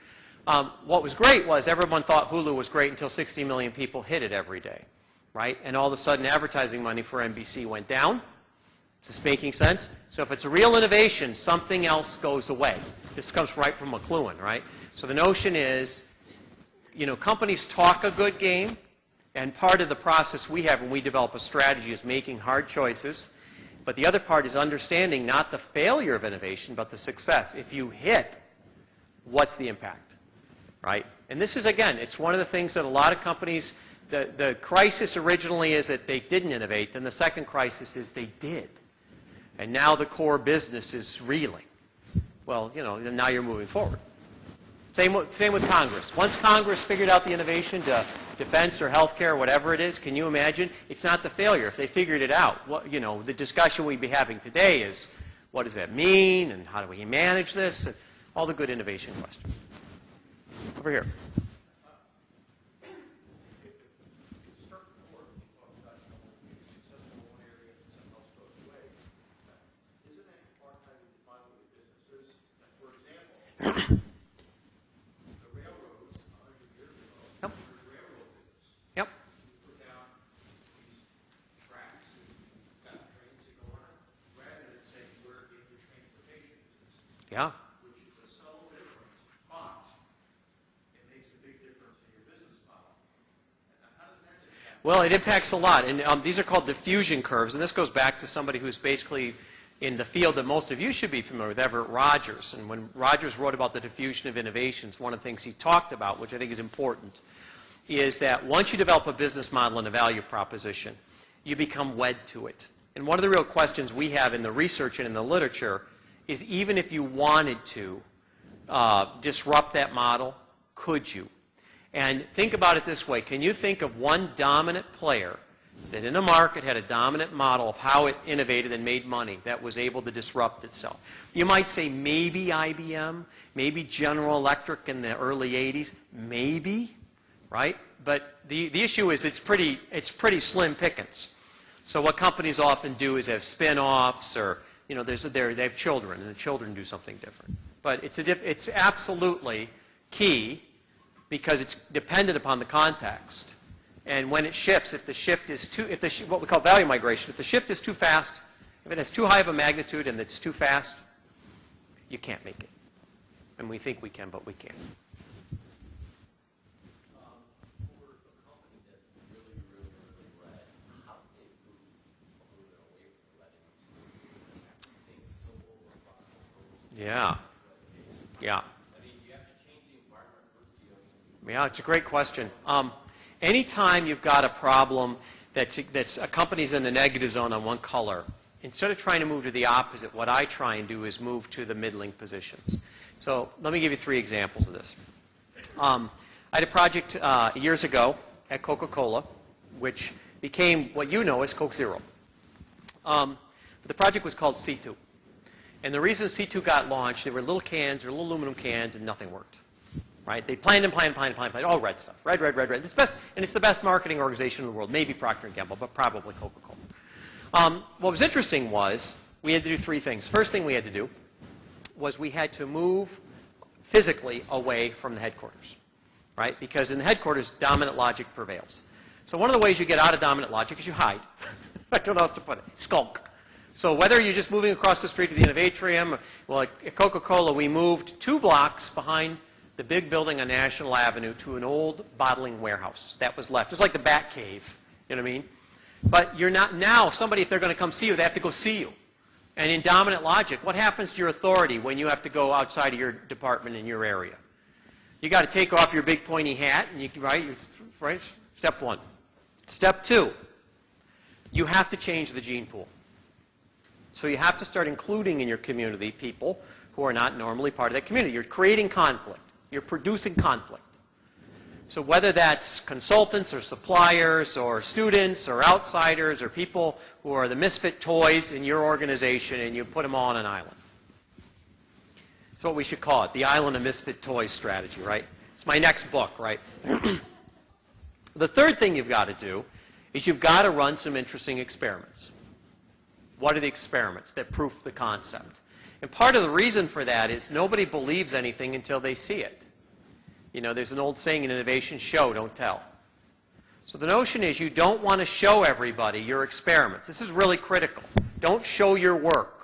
What was great was everyone thought Hulu was great until 60 million people hit it every day, right? And all of a sudden advertising money for NBC went down. Is this making sense? So if it's a real innovation, something else goes away. This comes right from McLuhan, right? So the notion is, you know, companies talk a good game, and part of the process we have when we develop a strategy is making hard choices. But the other part is understanding not the failure of innovation, but the success. If you hit, what's the impact, right? And this is, again, it's one of the things that a lot of companies, the crisis originally is that they didn't innovate, then the second crisis is they did. And now the core business is reeling. Well, you know, now you're moving forward. Same with Congress. Once Congress figured out the innovation to defense or healthcare or whatever it is, can you imagine? It's not the failure. If they figured it out, what, you know, the discussion we'd be having today is, what does that mean, and how do we manage this, and all the good innovation questions. Over here. The railroads, 100 years ago, Yep. were the railroad business. Yep. You put down these tracks and got trains that go on it, rather than saying we're in the transportation business. Yeah. Which is a subtle difference, but it makes a big difference in your business model. And how does that impact? Well, it impacts a lot. And these are called diffusion curves. And this goes back to somebody who's basically in the field that most of you should be familiar with, Everett Rogers. And when Rogers wrote about the diffusion of innovations, one of the things he talked about, which I think is important, is that once you develop a business model and a value proposition, you become wed to it. And one of the real questions we have in the research and in the literature is, even if you wanted to disrupt that model, could you? And think about it this way. Can you think of one dominant player that in a market had a dominant model of how it innovated and made money that was able to disrupt itself? You might say maybe IBM, maybe General Electric in the early 80s, maybe, right? But the issue is it's pretty slim pickings. So what companies often do is have spin-offs, or they have children, and the children do something different. But it's absolutely key, because it's dependent upon the context. And when it shifts, if the shift is what we call value migration, if the shift is too fast, if it has too high of a magnitude and it's too fast, you can't make it. And we think we can, but we can't. For a company that's really, really, really red, how do they move a little bit away from letting things so overprocessed? Yeah. Yeah. I mean, do you have to change the environment first? Yeah, it's a great question. Anytime you've got a problem that's a company's in the negative zone on one color, instead of trying to move to the opposite, what I try and do is move to the middling positions. So let me give you 3 examples of this. I had a project years ago at Coca-Cola, which became what you know as Coke Zero. But the project was called C2. And the reason C2 got launched, they were little cans, they were little aluminum cans, and nothing worked. Right? They planned, all red stuff. Red. It's best, and it's the best marketing organization in the world. Maybe Procter & Gamble, but probably Coca-Cola. What was interesting was we had to do 3 things. First thing we had to do was we had to move physically away from the headquarters. Right? Because in the headquarters, dominant logic prevails. So one of the ways you get out of dominant logic is you hide. I don't know how else to put it. Skulk. So whether you're just moving across the street to the Innovatorium, well, at Coca-Cola, we moved 2 blocks behind the big building on National Avenue to an old bottling warehouse that was left. It's like the Bat Cave, you know what I mean? But you're not now, somebody, if they're going to come see you, they have to go see you. And in dominant logic, what happens to your authority when you have to go outside of your department in your area? You got to take off your big pointy hat, and right? Step 1. Step 2, you have to change the gene pool. So you have to start including in your community people who are not normally part of that community. You're creating conflict. You're producing conflict. So whether that's consultants or suppliers or students or outsiders or people who are the misfit toys in your organization, and you put them all on an island. That's what we should call it, the Island of Misfit Toys strategy, right? It's my next book, right? The third thing you've got to do is you've got to run some interesting experiments. What are the experiments that proof the concept? And part of the reason for that is nobody believes anything until they see it. You know, there's an old saying in innovation, show, don't tell. So the notion is you don't want to show everybody your experiments. This is really critical. Don't show your work.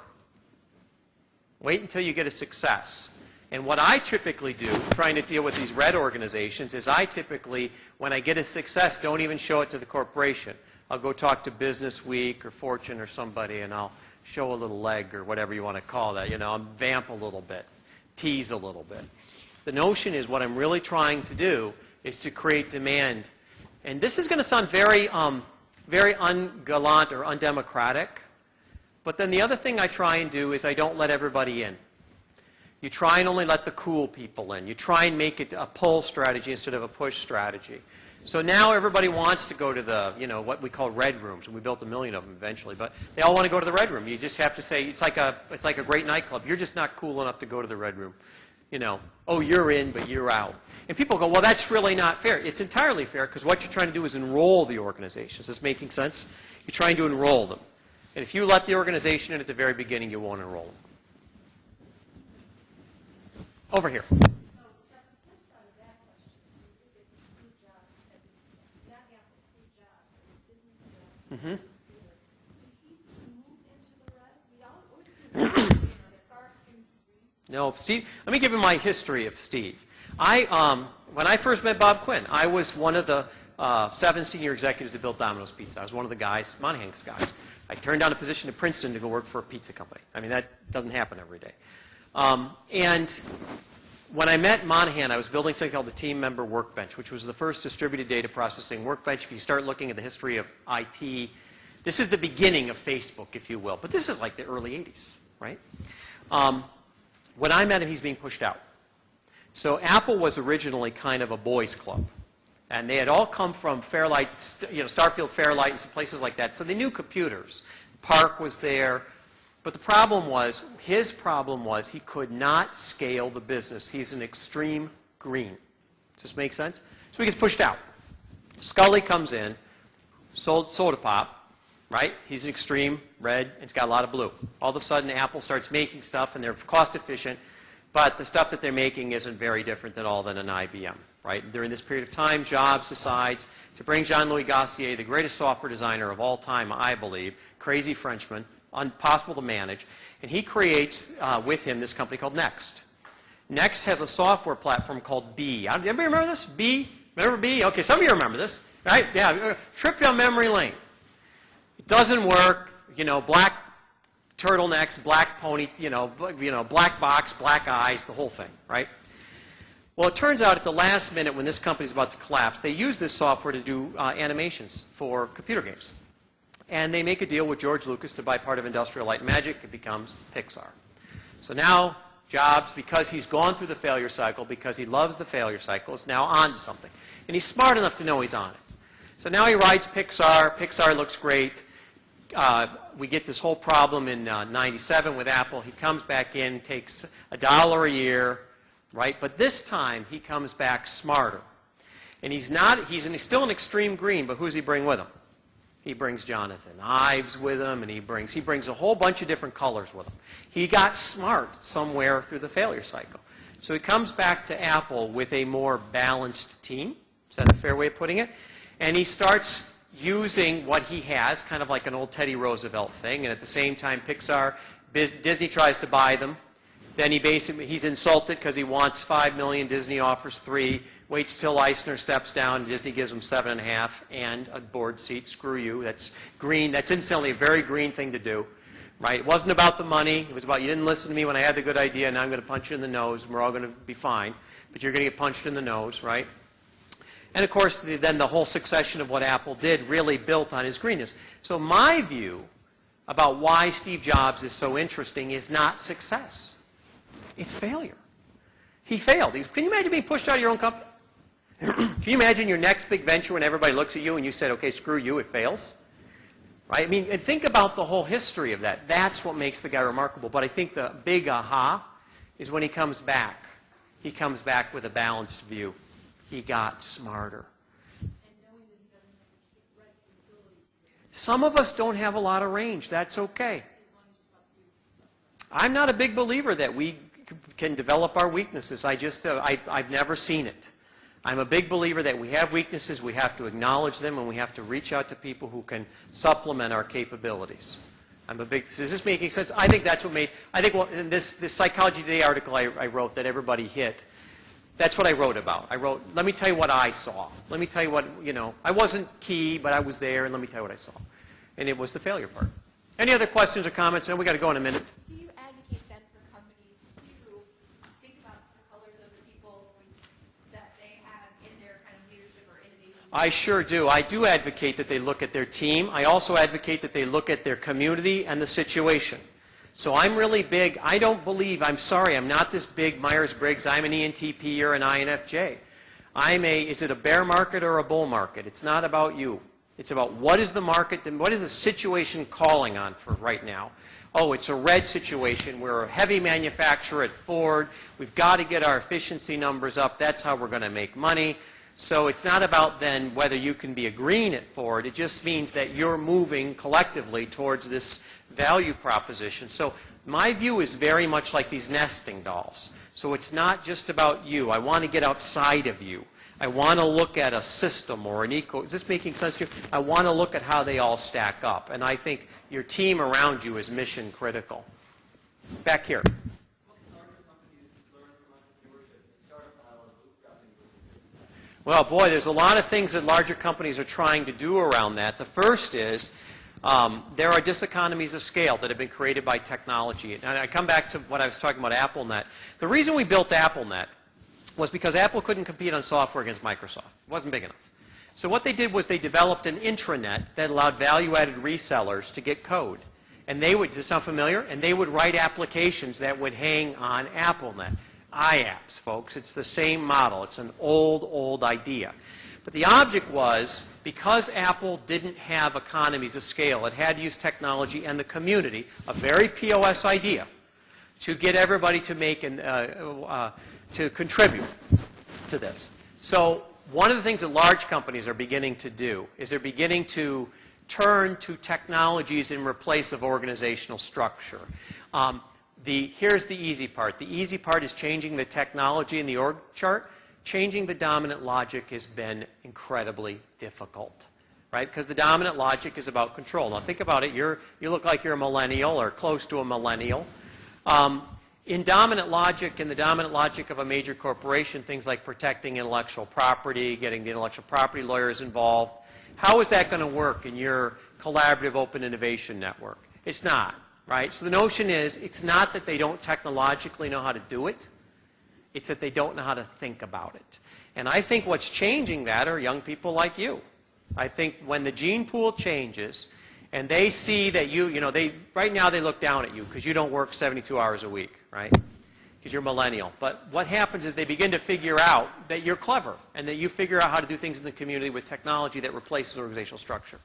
Wait until you get a success. And what I typically do, trying to deal with these red organizations, is I typically, when I get a success, don't even show it to the corporation. I'll go talk to Business Week or Fortune or somebody, and I'll show a little leg or whatever you want to call that. You know, I'll vamp a little bit, tease a little bit. The notion is what I'm really trying to do is to create demand. And this is going to sound very ungallant or undemocratic. But then the other thing I try and do is I don't let everybody in. You try and only let the cool people in. You try and make it a pull strategy instead of a push strategy. So now everybody wants to go to the, you know, what we call red rooms, and we built 1 million of them eventually. But they all want to go to the red room. You just have to say it's like a great nightclub. You're just not cool enough to go to the red room. You know, oh, you're in, but you're out. And people go, well, that's really not fair. It's entirely fair because what you're trying to do is enroll the organization. Is this making sense? You're trying to enroll them. And if you let the organization in at the very beginning, you won't enroll them. Over here. Mm-hmm. No, Steve, let me give you my history of Steve. When I first met Bob Quinn, I was one of the 7 senior executives that built Domino's Pizza. I was one of the guys, Monahan's guys. I turned down a position at Princeton to go work for a pizza company. I mean, that doesn't happen every day. And when I met Monahan, I was building something called the Team Member Workbench, which was the first distributed data processing workbench. If you start looking at the history of IT, this is the beginning of Facebook, if you will. But this is like the early 80s, right? When I met him, he's being pushed out. So Apple was originally kind of a boys' club. And they had all come from Fairlight, Starfield Fairlight and some places like that. So they knew computers. Park was there. But the problem was, his problem was he could not scale the business. He's an extreme green. Does this make sense? So he gets pushed out. Scully comes in, sold soda pop, right? He's an extreme red, and it's got a lot of blue. All of a sudden, Apple starts making stuff, and they're cost efficient, but the stuff that they're making isn't very different at all than an IBM, right? During this period of time, Jobs decides to bring Jean-Louis Gassier, the greatest software designer of all time, I believe, crazy Frenchman, impossible to manage, and he creates with him this company called Next. Next has a software platform called B. Anybody remember this? B? Remember B? Okay, some of you remember this, right? Yeah, trip down memory lane. It doesn't work. Black turtlenecks, black pony, black box, black eyes, the whole thing, right? Well, it turns out at the last minute when this company's about to collapse, they use this software to do animations for computer games. And they make a deal with George Lucas to buy part of Industrial Light and Magic. It becomes Pixar. So now Jobs, because he's gone through the failure cycle, because he loves the failure cycle, is now on to something. And he's smart enough to know he's on it. So now he writes Pixar. Pixar looks great. We get this whole problem in 97 with Apple. He comes back in, takes $1 a year, right? But this time he comes back smarter. And he's still an extreme green, but who does he bring with him? He brings Jonathan Ives with him, and he brings a whole bunch of different colors with him. He got smart somewhere through the failure cycle. So he comes back to Apple with a more balanced team. Is that a fair way of putting it? And he starts using what he has, kind of like an old Teddy Roosevelt thing, and at the same time Pixar, Disney tries to buy them. Then he's insulted because he wants $5 million, Disney offers $3 million, waits till Eisner steps down, and Disney gives him $7.5 million and a board seat. Screw you. That's green. That's incidentally a very green thing to do, right? It wasn't about the money. It was about you didn't listen to me when I had the good idea, and now I'm going to punch you in the nose, and we're all going to be fine. But you're going to get punched in the nose, right? And of course, then the whole succession of what Apple did really built on his greenness. So my view about why Steve Jobs is so interesting is not success. It's failure. He failed. Can you imagine being pushed out of your own company? Can you imagine your next big venture when everybody looks at you and you said, okay, screw you, it fails? Right? I mean, and think about the whole history of that. That's what makes the guy remarkable. But I think the big aha is when he comes back. He comes back with a balanced view. He got smarter. Some of us don't have a lot of range. That's okay. I'm not a big believer that we can develop our weaknesses. I've never seen it. I'm a big believer that we have weaknesses, we have to acknowledge them, and we have to reach out to people who can supplement our capabilities. Is this making sense? I think that's what made, in this Psychology Today article I wrote that everybody hit, that's what I wrote about. I wrote, let me tell you what I saw. Let me tell you what, I wasn't key, but I was there, and let me tell you what I saw. And it was the failure part. Any other questions or comments? And we got to go in a minute. Do you advocate then for companies to think about the colors of the people that they have in their kind of leadership or innovation? I sure do. I do advocate that they look at their team. I also advocate that they look at their community and the situation. So I'm really big. I don't believe, I'm sorry, I'm not this big Myers-Briggs, I'm an ENTP or an INFJ. Is it a bear market or a bull market? It's not about you. It's about what is the market, and what is the situation calling on for right now. Oh, it's a red situation. We're a heavy manufacturer at Ford. We've got to get our efficiency numbers up. That's how we're going to make money. So it's not about then whether you can be a green at Ford. It just means that you're moving collectively towards this value proposition. So my view is very much like these nesting dolls. So it's not just about you. I want to get outside of you. I want to look at a system or an is this making sense to you? I want to look at how they all stack up. And I think your team around you is mission critical. Back here. Well, boy, there's a lot of things that larger companies are trying to do around that. The first is there are diseconomies of scale that have been created by technology. And I come back to what I was talking about AppleNet. The reason we built AppleNet was because Apple couldn't compete on software against Microsoft. It wasn't big enough. So what they did was they developed an intranet that allowed value-added resellers to get code. And they would, does this sound familiar? And they would write applications that would hang on AppleNet. iApps, folks. It's the same model. It's an old idea. But the object was, because Apple didn't have economies of scale, it had to use technology and the community, a very POS idea, to get everybody to make to contribute to this. So one of the things that large companies are beginning to do is they're beginning to turn to technologies in replace of organizational structure. Here's the easy part. The easy part is changing the technology in the org chart. Changing the dominant logic has been incredibly difficult, right? Because the dominant logic is about control. Now think about it. You look like you're a millennial or close to a millennial. In dominant logic, in the dominant logic of a major corporation, things like protecting intellectual property, getting the intellectual property lawyers involved, how is that going to work in your collaborative open innovation network? It's not, right? So the notion is, it's not that they don't technologically know how to do it. It's that they don't know how to think about it. And I think what's changing that are young people like you. I think when the gene pool changes and they see that right now they look down at you because you don't work 72 hours a week, right? Because you're millennial. But what happens is they begin to figure out that you're clever and that you figure out how to do things in the community with technology that replaces organizational structure.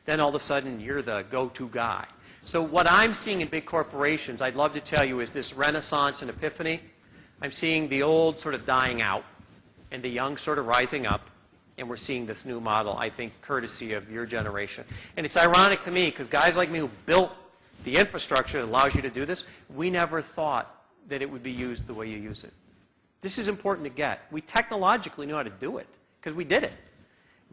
Then all of a sudden you're the go-to guy. So what I'm seeing in big corporations, I'd love to tell you, is this renaissance and epiphany. I'm seeing the old sort of dying out and the young sort of rising up. And we're seeing this new model, I think, courtesy of your generation. And it's ironic to me because guys like me who built the infrastructure that allows you to do this, we never thought that it would be used the way you use it. This is important to get. We technologically knew how to do it because we did it.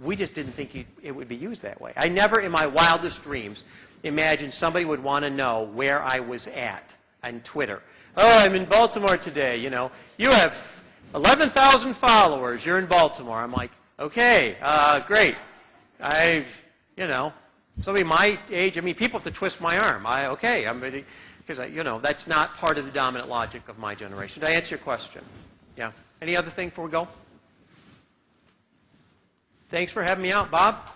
We just didn't think it would be used that way. I never in my wildest dreams imagined somebody would want to know where I was at on Twitter. Oh, I'm in Baltimore today, you know. You have 11,000 followers. You're in Baltimore. I'm like, okay, great. Somebody my age, people have to twist my arm. Because, that's not part of the dominant logic of my generation. Did I answer your question? Yeah. Any other thing before we go? Thanks for having me out, Bob.